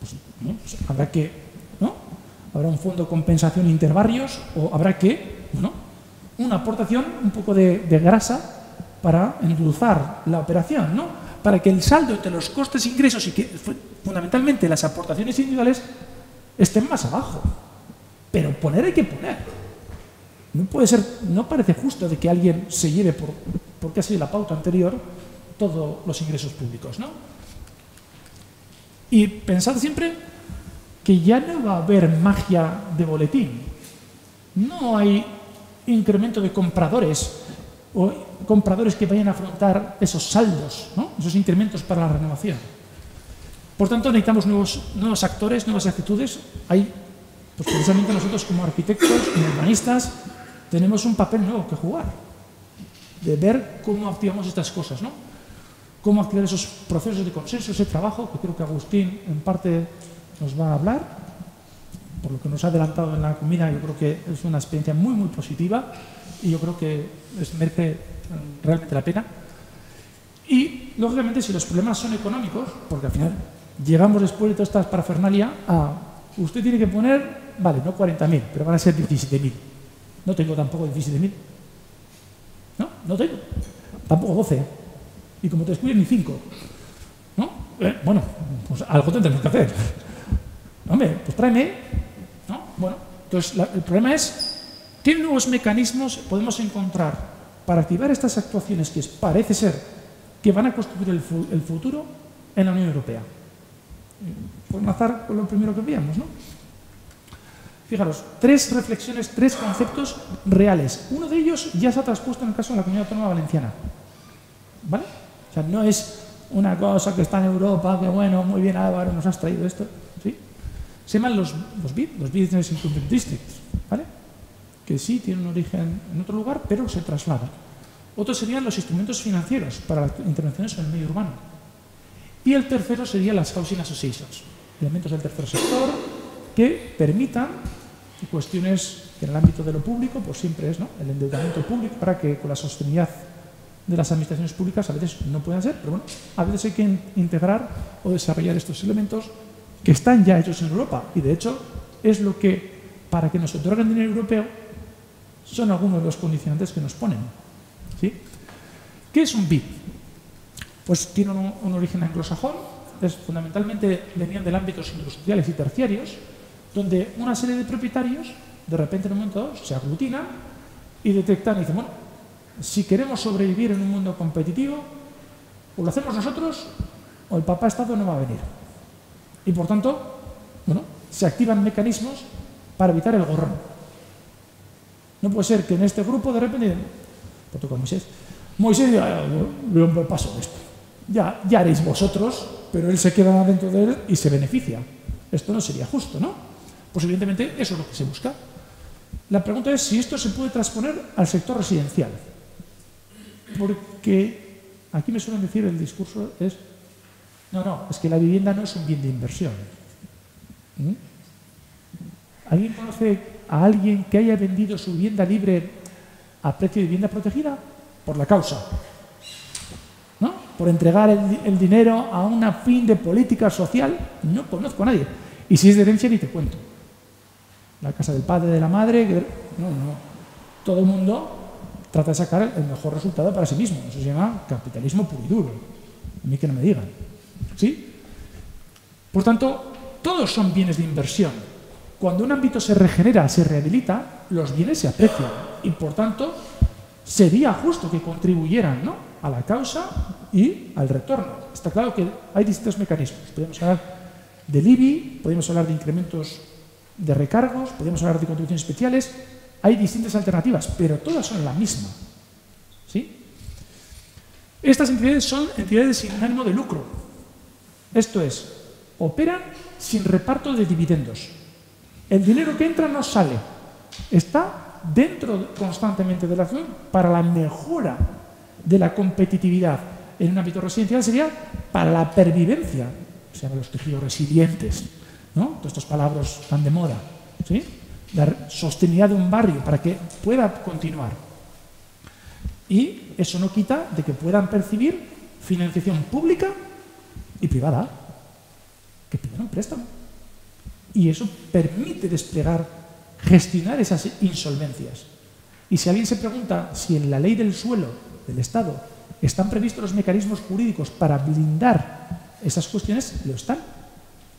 Pues habrá que, ¿no? Habrá un fondo de compensación interbarrios o habrá que, ¿no? Una aportación, un poco de grasa para endulzar la operación, ¿no? Para que el saldo entre los costes e ingresos y que fundamentalmente las aportaciones individuales estén más abajo. Pero poner hay que poner. No puede ser, no parece justo de que alguien se lleve porque ha sido la pauta anterior todos los ingresos públicos, ¿no? Y pensad siempre que ya no va a haber magia de boletín. No hay incremento de compradores o compradores que vayan a afrontar esos saldos, ¿no? Esos incrementos para la renovación. Por tanto, necesitamos nuevos actores, nuevas actitudes. Hay, pues precisamente nosotros como arquitectos, como urbanistas, tenemos un papel nuevo que jugar, de ver cómo activamos estas cosas, ¿no? Cómo activar esos procesos de consenso, ese trabajo, que creo que Agustín en parte nos va a hablar, por lo que nos ha adelantado en la comida. Yo creo que es una experiencia muy, muy positiva y yo creo que merece realmente la pena. Y, lógicamente, si los problemas son económicos, porque al final llegamos después de todas estas parafernalia a usted tiene que poner, vale, no 40.000, pero van a ser 17.000. No tengo tampoco 17.000. No tengo. Tampoco 12. Y como te descuiden ni 5. ¿No? Bueno, pues algo tendremos que hacer. Hombre, pues tráeme. ¿No? Bueno, entonces el problema es, ¿qué nuevos mecanismos podemos encontrar para activar estas actuaciones que parece ser que van a construir el futuro en la Unión Europea? Por enlazar con lo primero que veíamos, ¿no? Fijaros, 3 reflexiones, 3 conceptos reales. Uno de ellos ya se ha traspuesto en el caso de la Comunidad Autónoma Valenciana. ¿Vale? O sea, no es una cosa que está en Europa, que bueno, muy bien Álvaro, nos has traído esto. ¿Sí? Se llaman los BID, los Business Improvement Districts, ¿vale? Que sí tienen un origen en otro lugar, pero se trasladan. Otros serían los instrumentos financieros para las intervenciones en el medio urbano. Y el tercero sería las Housing Associations, elementos del tercer sector que permitan cuestiones que en el ámbito de lo público, pues siempre es, ¿no?, el endeudamiento público para que con la sostenibilidad de las administraciones públicas a veces no puedan ser, pero bueno, a veces hay que integrar o desarrollar estos elementos que están ya hechos en Europa y de hecho es lo que, para que nos otorguen dinero europeo, son algunos de los condicionantes que nos ponen. ¿Sí? ¿Qué es un BID? Pues tiene un origen anglosajón, fundamentalmente venían del ámbitos industriales y terciarios, donde una serie de propietarios, de repente en un momento dado, se aglutinan y detectan y dicen, bueno, si queremos sobrevivir en un mundo competitivo, o lo hacemos nosotros o el papá Estado no va a venir. Y por tanto, bueno, se activan mecanismos para evitar el gorrón. No puede ser que en este grupo de repente, por tocar Moisés, yo paso esto. Ya haréis vosotros, pero él se queda dentro de él y se beneficia. Esto no sería justo, ¿no? Pues evidentemente eso es lo que se busca. La pregunta es si esto se puede transponer al sector residencial. Porque Aquí me suelen decir el discurso es, no, es que la vivienda no es un bien de inversión. ¿Alguien conoce a alguien que haya vendido su vivienda libre a precio de vivienda protegida? Por la causa, ¿no? Por entregar el dinero a un fin de política social. No conozco a nadie. Y si es de herencia, ni te cuento. La casa del padre, de la madre, no. Todo el mundo trata de sacar el mejor resultado para sí mismo. Eso se llama capitalismo puro y duro. A mí que no me digan. ¿Sí? Por tanto, todos son bienes de inversión. Cuando un ámbito se regenera, se rehabilita, los bienes se aprecian. Y por tanto, sería justo que contribuyeran, ¿no?, a la causa y al retorno. Está claro que hay distintos mecanismos. Podemos hablar del IBI, podemos hablar de incrementos de recargos, podemos hablar de contribuciones especiales. Hay distintas alternativas, pero todas son la misma. ¿Sí? Estas entidades son entidades sin ánimo de lucro. Esto es, operan sin reparto de dividendos. El dinero que entra no sale. Está dentro constantemente de la acción para la mejora de la competitividad. En un ámbito residencial sería para la pervivencia. Se llaman los tejidos resilientes, ¿no? Todas estas palabras tan de moda. ¿Sí? La sostenibilidad de un barrio para que pueda continuar. Y eso no quita de que puedan percibir financiación pública y privada, que pidan un préstamo. Y eso permite desplegar, gestionar esas insolvencias. Y si alguien se pregunta si en la ley del suelo del Estado están previstos los mecanismos jurídicos para blindar esas cuestiones, lo están.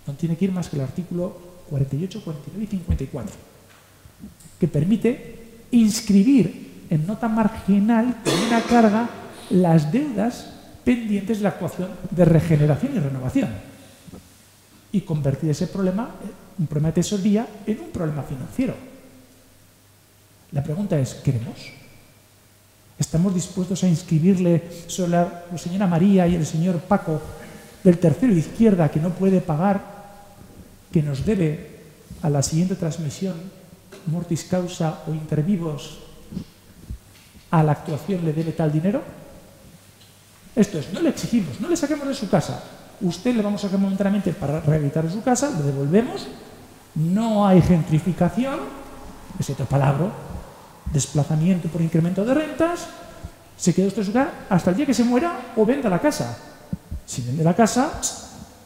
No tiene que ir más que el artículo 48, 49 y 54, que permite inscribir en nota marginal con una carga las deudas pendientes de la actuación de regeneración y renovación y convertir ese problema, un problema de tesorería, en un problema financiero. La pregunta es, ¿queremos? ¿Estamos dispuestos a inscribirle sobre la señora María y el señor Paco del tercero de izquierda que no puede pagar, que nos debe a la siguiente transmisión, mortis causa o inter vivos, a la actuación le debe tal dinero? Esto es, no le exigimos, no le saquemos de su casa. Usted le vamos a sacar momentáneamente para rehabilitar su casa, le devolvemos, no hay gentrificación, es otra palabra, desplazamiento por incremento de rentas, se queda usted en su casa hasta el día que se muera o venda la casa. Si vende la casa,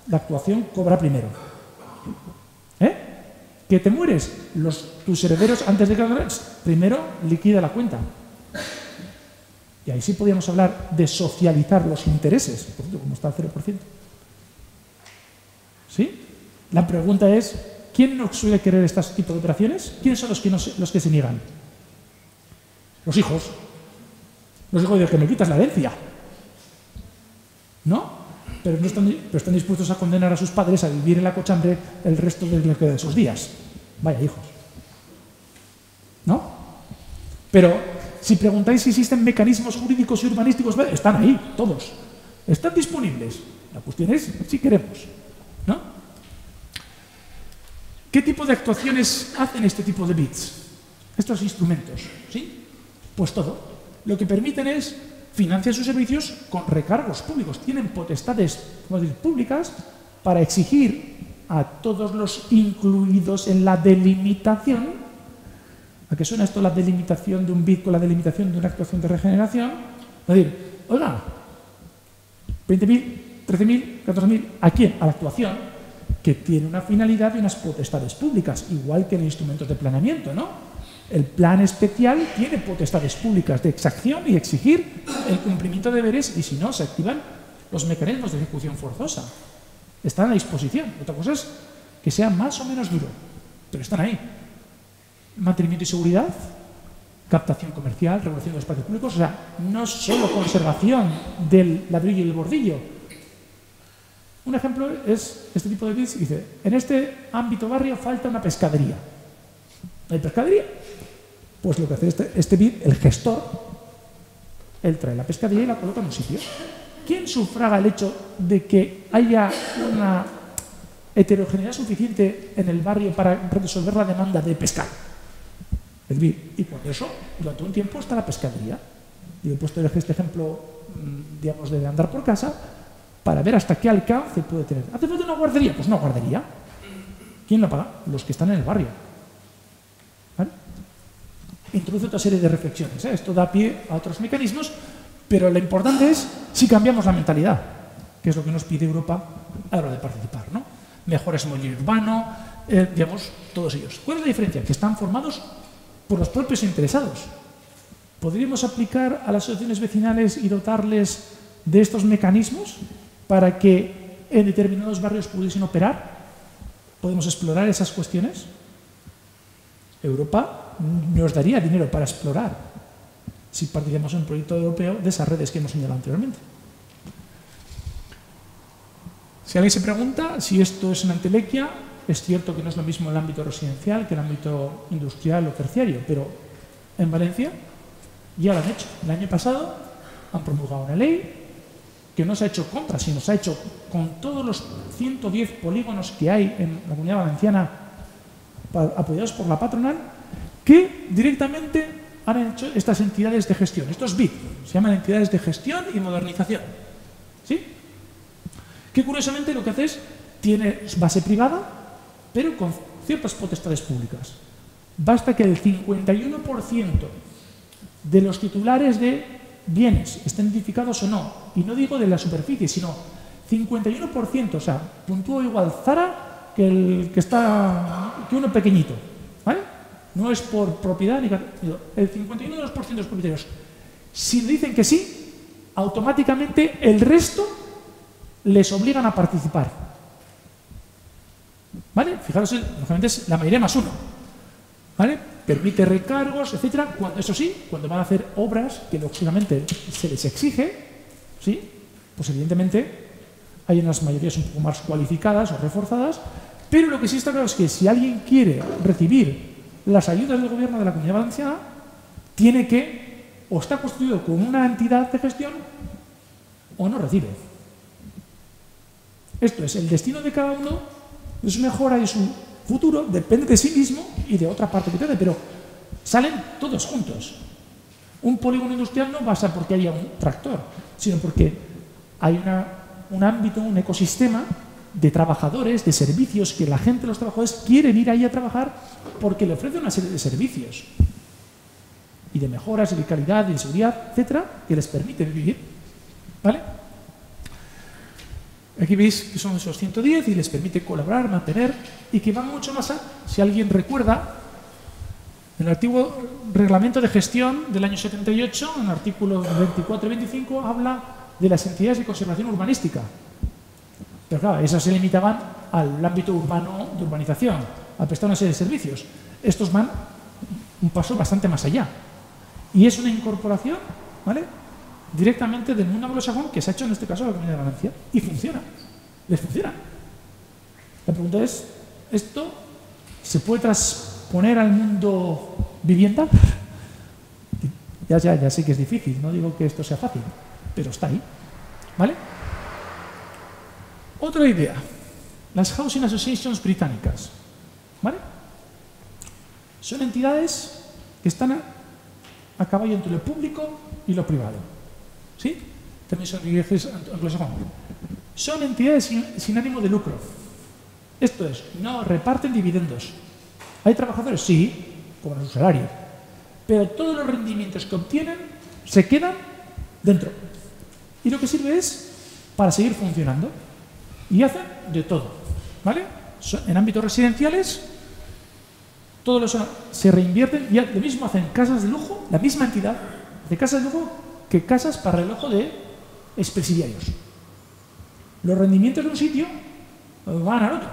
la actuación cobra primero. ¿Que te mueres? Tus herederos, antes de que primero liquida la cuenta. Y ahí sí podríamos hablar de socializar los intereses, por ejemplo, como está al 0%. ¿Sí? La pregunta es, ¿quién no suele querer este tipo de operaciones? ¿Quiénes son los que se niegan? Los hijos. Los hijos de que me quitas la herencia. ¿No? Pero están dispuestos a condenar a sus padres a vivir en la cochambre el resto de sus días. Vaya hijos. ¿No? Pero si preguntáis si existen mecanismos jurídicos y urbanísticos, están ahí, todos. Están disponibles. La cuestión es si queremos. ¿No? ¿Qué tipo de actuaciones hacen este tipo de BITs? Estos instrumentos, ¿sí? Pues todo. Lo que permiten es financiar sus servicios con recargos públicos. Tienen potestades públicas para exigir a todos los incluidos en la delimitación. ¿A qué suena esto, la delimitación de un BIT con la delimitación de una actuación de regeneración? Es decir, oiga, 20.000, 13.000, 14.000, ¿a quién? A la actuación, que tiene una finalidad y unas potestades públicas, igual que en instrumentos de planeamiento, ¿no? El plan especial tiene potestades públicas de exacción y exigir el cumplimiento de deberes, y si no, se activan los mecanismos de ejecución forzosa. Están a disposición. Otra cosa es que sea más o menos duro, pero están ahí. Mantenimiento y seguridad, captación comercial, regulación de los espacios públicos, o sea, no solo conservación del ladrillo y el bordillo. Un ejemplo es este tipo de bits. Dice, en este ámbito barrio falta una pescadería. ¿No hay pescadería? Pues lo que hace este bit, el gestor, él trae la pescadería y la coloca en un sitio. ¿Quién sufraga el hecho de que haya una heterogeneidad suficiente en el barrio para resolver la demanda de pescar? El bit. Y por eso, durante un tiempo está la pescadería. Y he puesto este ejemplo, digamos, de andar por casa para ver hasta qué alcance puede tener. ¿Hace falta una guardería? Pues una guardería. ¿Quién la paga? Los que están en el barrio. ¿Vale? Introduce otra serie de reflexiones, ¿eh? Esto da pie a otros mecanismos, pero lo importante es si cambiamos la mentalidad, que es lo que nos pide Europa a la hora de participar, ¿no? Mejores mobiliario urbano, digamos, todos ellos. ¿Cuál es la diferencia? Que están formados por los propios interesados. ¿Podríamos aplicar a las asociaciones vecinales y dotarles de estos mecanismos para que en determinados barrios pudiesen operar? ¿Podemos explorar esas cuestiones? Europa nos daría dinero para explorar si participamos en un proyecto europeo de esas redes que hemos señalado anteriormente. Si alguien se pregunta si esto es una entelequia, es cierto que no es lo mismo el ámbito residencial que el ámbito industrial o terciario, pero en Valencia ya lo han hecho. El año pasado han promulgado una ley que no se ha hecho contra, sino se ha hecho con todos los 110 polígonos que hay en la Comunidad Valenciana apoyados por la patronal, que directamente han hecho estas entidades de gestión. Estos BID, se llaman entidades de gestión y modernización. ¿Sí? Que curiosamente lo que hace es, tiene base privada, pero con ciertas potestades públicas. Basta que el 51% de los titulares de bienes estén edificados o no, y no digo de la superficie, sino 51%, o sea, puntúo igual Zara que el que uno pequeñito, ¿vale? No es por propiedad, ni el 51% de los propietarios. Si dicen que sí, automáticamente el resto les obligan a participar. ¿Vale? Fijaros, lógicamente es la mayoría más uno. ¿Vale? Permite recargos, etcétera. Eso sí, cuando van a hacer obras que lógicamente se les exige, ¿sí? Pues evidentemente hay unas mayorías un poco más cualificadas o reforzadas, pero lo que sí está claro es que si alguien quiere recibir las ayudas del gobierno de la Comunidad Valenciana, tiene que o está constituido con una entidad de gestión o no recibe. Esto es, el destino de cada uno, de su mejora y su futuro, depende de sí mismo y de otra parte que tiene, pero salen todos juntos. Un polígono industrial no pasa porque haya un tractor, sino porque hay un ámbito, un ecosistema de trabajadores, de servicios, que la gente, los trabajadores, quieren ir ahí a trabajar porque le ofrece una serie de servicios y de mejoras y de calidad y de seguridad, etcétera, que les permiten vivir. ¿Vale? Aquí veis que son esos 110 y les permite colaborar, mantener, y que van mucho más allá. Si alguien recuerda, en el antiguo reglamento de gestión del año 78, en el artículo 24 y 25, habla de las entidades de conservación urbanística. Pero claro, esas se limitaban al ámbito urbano de urbanización, a prestar una serie de servicios. Estos van un paso bastante más allá. Y es una incorporación, ¿vale?, directamente del mundo anglosajón que se ha hecho en este caso en la Comunidad de Valencia. Y funciona. Les funciona. La pregunta es, ¿esto se puede transponer al mundo vivienda? Ya sé que es difícil, no digo que esto sea fácil, pero está ahí. ¿Vale? Otra idea. Las Housing Associations británicas. ¿Vale? Son entidades que están a caballo entre lo público y lo privado. ¿Sí? También son iglesias anglosajonas. Son entidades sin ánimo de lucro. Esto es, no reparten dividendos. ¿Hay trabajadores? Sí, cobran su salario. Pero todos los rendimientos que obtienen se quedan dentro. Y lo que sirve es para seguir funcionando. Y hacen de todo. ¿Vale? En ámbitos residenciales, todos se reinvierten y lo mismo hacen casas de lujo, la misma entidad de casas de lujo que casas para el ojo de expresidiarios. Los rendimientos de un sitio van al otro.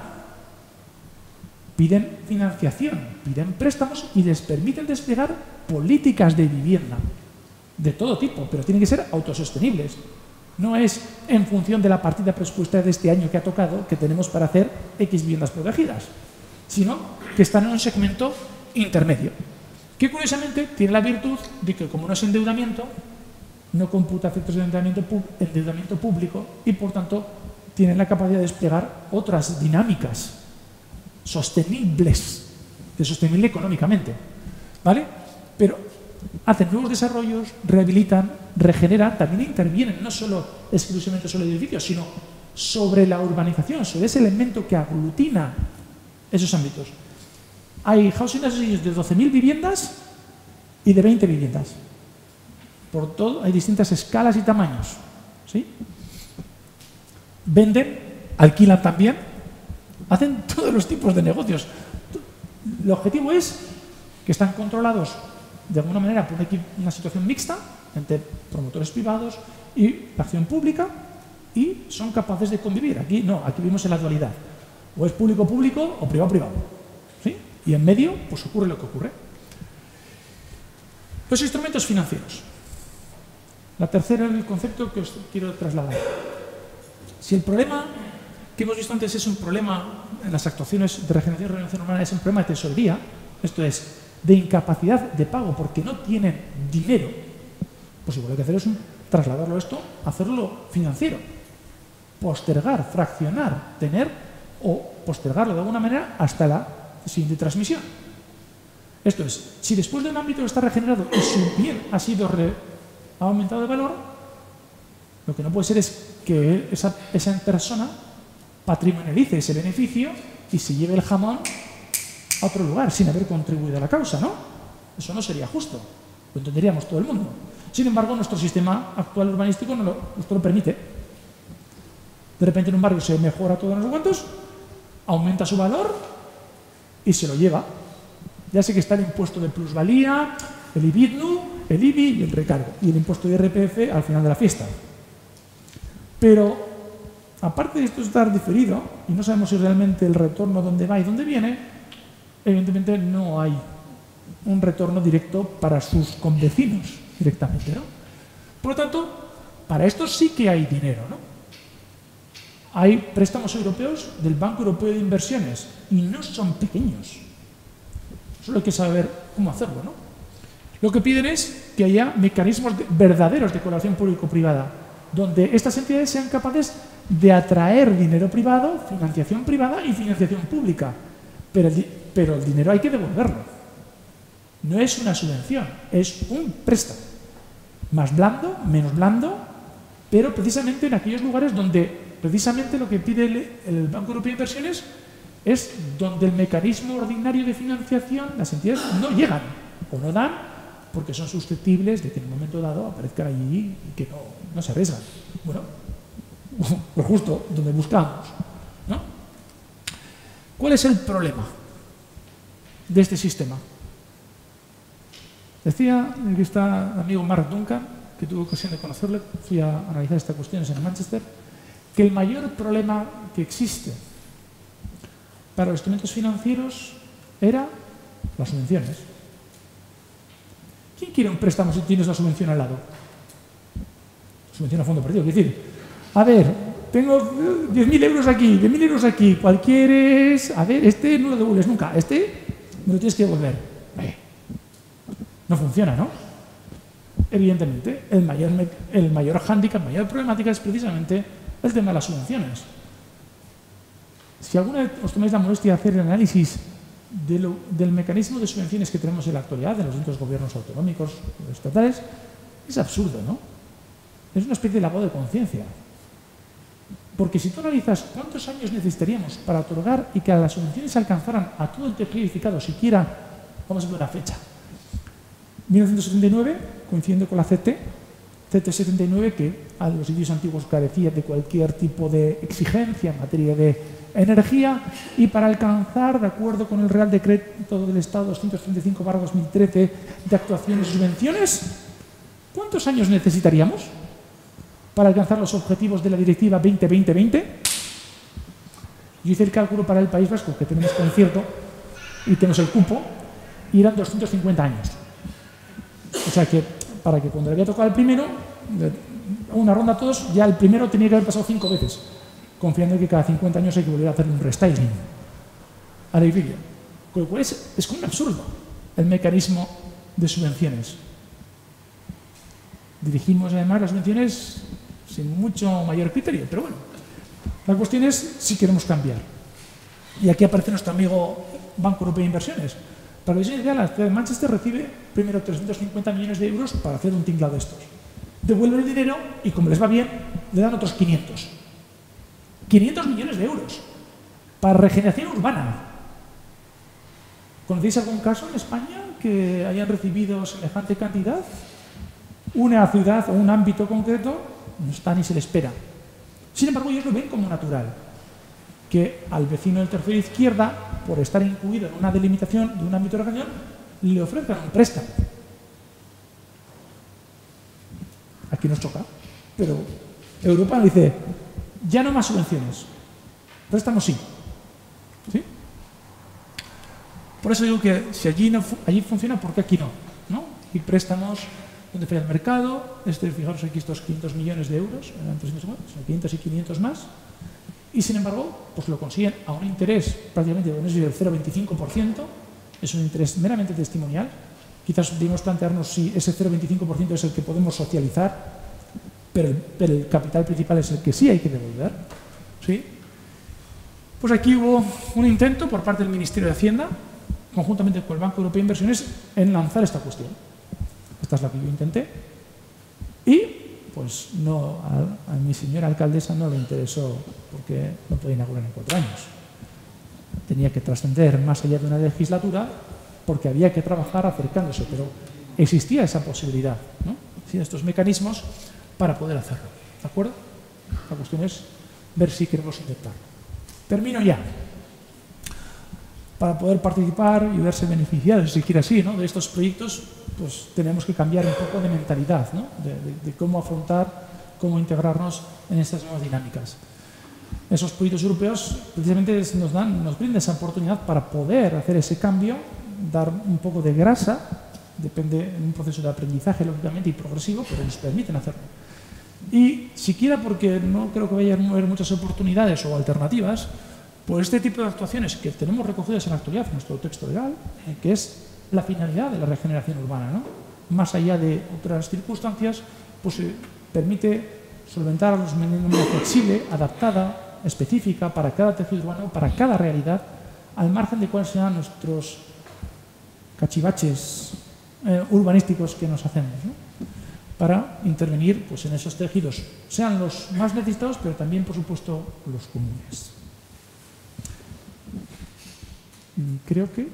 Piden financiación, piden préstamos y les permiten desplegar políticas de vivienda de todo tipo, pero tienen que ser autosostenibles. No es en función de la partida presupuestaria de este año que ha tocado que tenemos para hacer X viviendas protegidas, sino que están en un segmento intermedio, que curiosamente tiene la virtud de que, como no es endeudamiento, no computa efectos de endeudamiento público y, por tanto, tienen la capacidad de desplegar otras dinámicas sostenibles, sostenible económicamente, ¿vale? Pero hacen nuevos desarrollos, rehabilitan, regenera, también intervienen no solo exclusivamente sobre el edificio, sino sobre la urbanización, sobre ese elemento que aglutina esos ámbitos. Hay housing associations de 12.000 viviendas y de 20 viviendas. Por todo, hay distintas escalas y tamaños. ¿Sí? Venden, alquilan también, hacen todos los tipos de negocios. El objetivo es que están controlados de alguna manera por una situación mixta entre promotores privados y la acción pública y son capaces de convivir. Aquí no, aquí vivimos en la dualidad. O es público-público o privado-privado. ¿Sí? Y en medio, pues ocurre lo que ocurre. Los instrumentos financieros. La tercera es el concepto que os quiero trasladar. Si el problema que hemos visto antes es un problema en las actuaciones de regeneración y renovación urbana, es un problema de tesorería, esto es, de incapacidad de pago porque no tienen dinero, pues igual lo que hay que hacer es trasladarlo esto, hacerlo financiero, postergar, fraccionar, tener o postergarlo de alguna manera hasta la siguiente transmisión. Esto es, si después de un ámbito está regenerado y su bien ha aumentado de valor, lo que no puede ser es que esa persona patrimonialice ese beneficio y se lleve el jamón a otro lugar sin haber contribuido a la causa, ¿no? Eso no sería justo, lo entenderíamos todo el mundo. Sin embargo, nuestro sistema actual urbanístico no lo permite. De repente en un barrio se mejora todo en los cuantos, aumenta su valor y se lo lleva. Ya sé que está el impuesto de plusvalía, el IBIDNU, el IBI y el recargo, y el impuesto de IRPF al final de la fiesta. Pero, aparte de esto estar diferido, y no sabemos si realmente el retorno dónde va y dónde viene, evidentemente no hay un retorno directo para sus convecinos directamente, ¿no? Por lo tanto, para esto sí que hay dinero, ¿no? Hay préstamos europeos del Banco Europeo de Inversiones y no son pequeños. Solo hay que saber cómo hacerlo, ¿no? Lo que piden es que haya mecanismos verdaderos de colaboración público-privada, donde estas entidades sean capaces de atraer dinero privado, financiación privada y financiación pública. Pero el dinero hay que devolverlo. No es una subvención, es un préstamo. Más blando, menos blando, pero precisamente en aquellos lugares donde precisamente lo que pide el Banco Europeo de Inversiones es donde el mecanismo ordinario de financiación, las entidades no llegan o no dan porque son susceptibles de que en un momento dado aparezcan allí y que no se arriesgan. Bueno, pues justo donde buscamos, ¿no? ¿Cuál es el problema de este sistema? Decía el que está amigo Mark Duncan, que tuve ocasión de conocerle, fui a analizar estas cuestiones en Manchester, que el mayor problema que existe para los instrumentos financieros era las subvenciones. ¿Quién quiere un préstamo si tienes la subvención al lado? Subvención a fondo perdido. Es decir, a ver, tengo 10.000 euros aquí, 10.000 euros aquí, ¿cuál quieres? A ver, este no lo devuelves nunca, este me lo tienes que devolver. No funciona, ¿no? Evidentemente, el mayor hándicap, la mayor problemática es precisamente el tema de las subvenciones. Si alguna vez os tomáis la molestia de hacer el análisis del mecanismo de subvenciones que tenemos en la actualidad en los distintos gobiernos autonómicos o estatales, es absurdo, ¿no? Es una especie de lavado de conciencia. Porque si tú analizas cuántos años necesitaríamos para otorgar y que las subvenciones alcanzaran a todo el tejido edificado, siquiera, vamos a ver una fecha, 1979, coincidiendo con la CT79, que a los sitios antiguos carecía de cualquier tipo de exigencia en materia de energía, y para alcanzar, de acuerdo con el Real Decreto del Estado 235/2013 de actuaciones y subvenciones, ¿cuántos años necesitaríamos para alcanzar los objetivos de la Directiva 2020-20? Yo hice el cálculo para el País Vasco, que tenemos concierto y tenemos el cupo, y eran 250 años. O sea que, para que cuando le había tocado el primero, una ronda a todos, ya el primero tenía que haber pasado 5 veces, confiando en que cada 50 años hay que volver a hacer un restyling al edificio. Con lo cual es como un absurdo el mecanismo de subvenciones. Dirigimos además las subvenciones sin mucho mayor criterio, pero bueno, la cuestión es si queremos cambiar. Y aquí aparece nuestro amigo Banco Europeo de Inversiones. Para que veáis una idea, la ciudad de Manchester recibe primero 350 millones de euros para hacer un tinglado de estos. devuelven el dinero y como les va bien, le dan otros 500. 500 millones de euros para regeneración urbana. ¿Conocéis algún caso en España que hayan recibido semejante cantidad? Una ciudad o un ámbito concreto no está ni se le espera. Sin embargo, ellos lo ven como natural, que al vecino del tercero izquierda, por estar incluido en una delimitación de un ámbito de regeneración, le ofrezcan un préstamo. Aquí nos choca, pero Europa nos dice, ya no más subvenciones, préstamos sí. ¿Sí? Por eso digo que si allí funciona, ¿por qué aquí no? ¿No? Y préstamos donde falla el mercado, fijaros aquí estos 500 millones de euros, eran 350, son 500 y 500 más, y sin embargo, pues lo consiguen a un interés prácticamente del 0,25%, es un interés meramente testimonial. Quizás debemos plantearnos si ese 0,25% es el que podemos socializar, pero el capital principal es el que sí hay que devolver. ¿Sí? Pues aquí hubo un intento por parte del Ministerio de Hacienda, conjuntamente con el Banco Europeo de Inversiones, en lanzar esta cuestión. Esta es la que yo intenté. Y, pues, no, a mi señora alcaldesa no le interesó porque no podía inaugurar en 4 años. Tenía que trascender más allá de una legislatura porque había que trabajar acercándose, pero existía esa posibilidad, ¿no? Sí, estos mecanismos para poder hacerlo. ¿De acuerdo? La cuestión es ver si queremos intentarlo. Termino ya. Para poder participar y verse beneficiados, si quiere así, ¿no?, de estos proyectos, pues tenemos que cambiar un poco de mentalidad, ¿no?, de cómo afrontar, cómo integrarnos en estas nuevas dinámicas. Esos proyectos europeos precisamente nos brindan esa oportunidad para poder hacer ese cambio, dar un poco de grasa, depende en un proceso de aprendizaje, lógicamente, y progresivo, pero nos permiten hacerlo. Y siquiera porque no creo que vaya a haber muchas oportunidades o alternativas, pues este tipo de actuaciones que tenemos recogidas en la actualidad en nuestro texto legal, que es la finalidad de la regeneración urbana, ¿no?, más allá de otras circunstancias, pues permite solventar de manera flexible, adaptada, específica para cada tejido urbano, para cada realidad, al margen de cuáles sean nuestros cachivaches urbanísticos que nos hacemos, ¿no?, para intervenir, pues, en esos tejidos, sean los más necesitados, pero también, por supuesto, los comunes. Y creo que...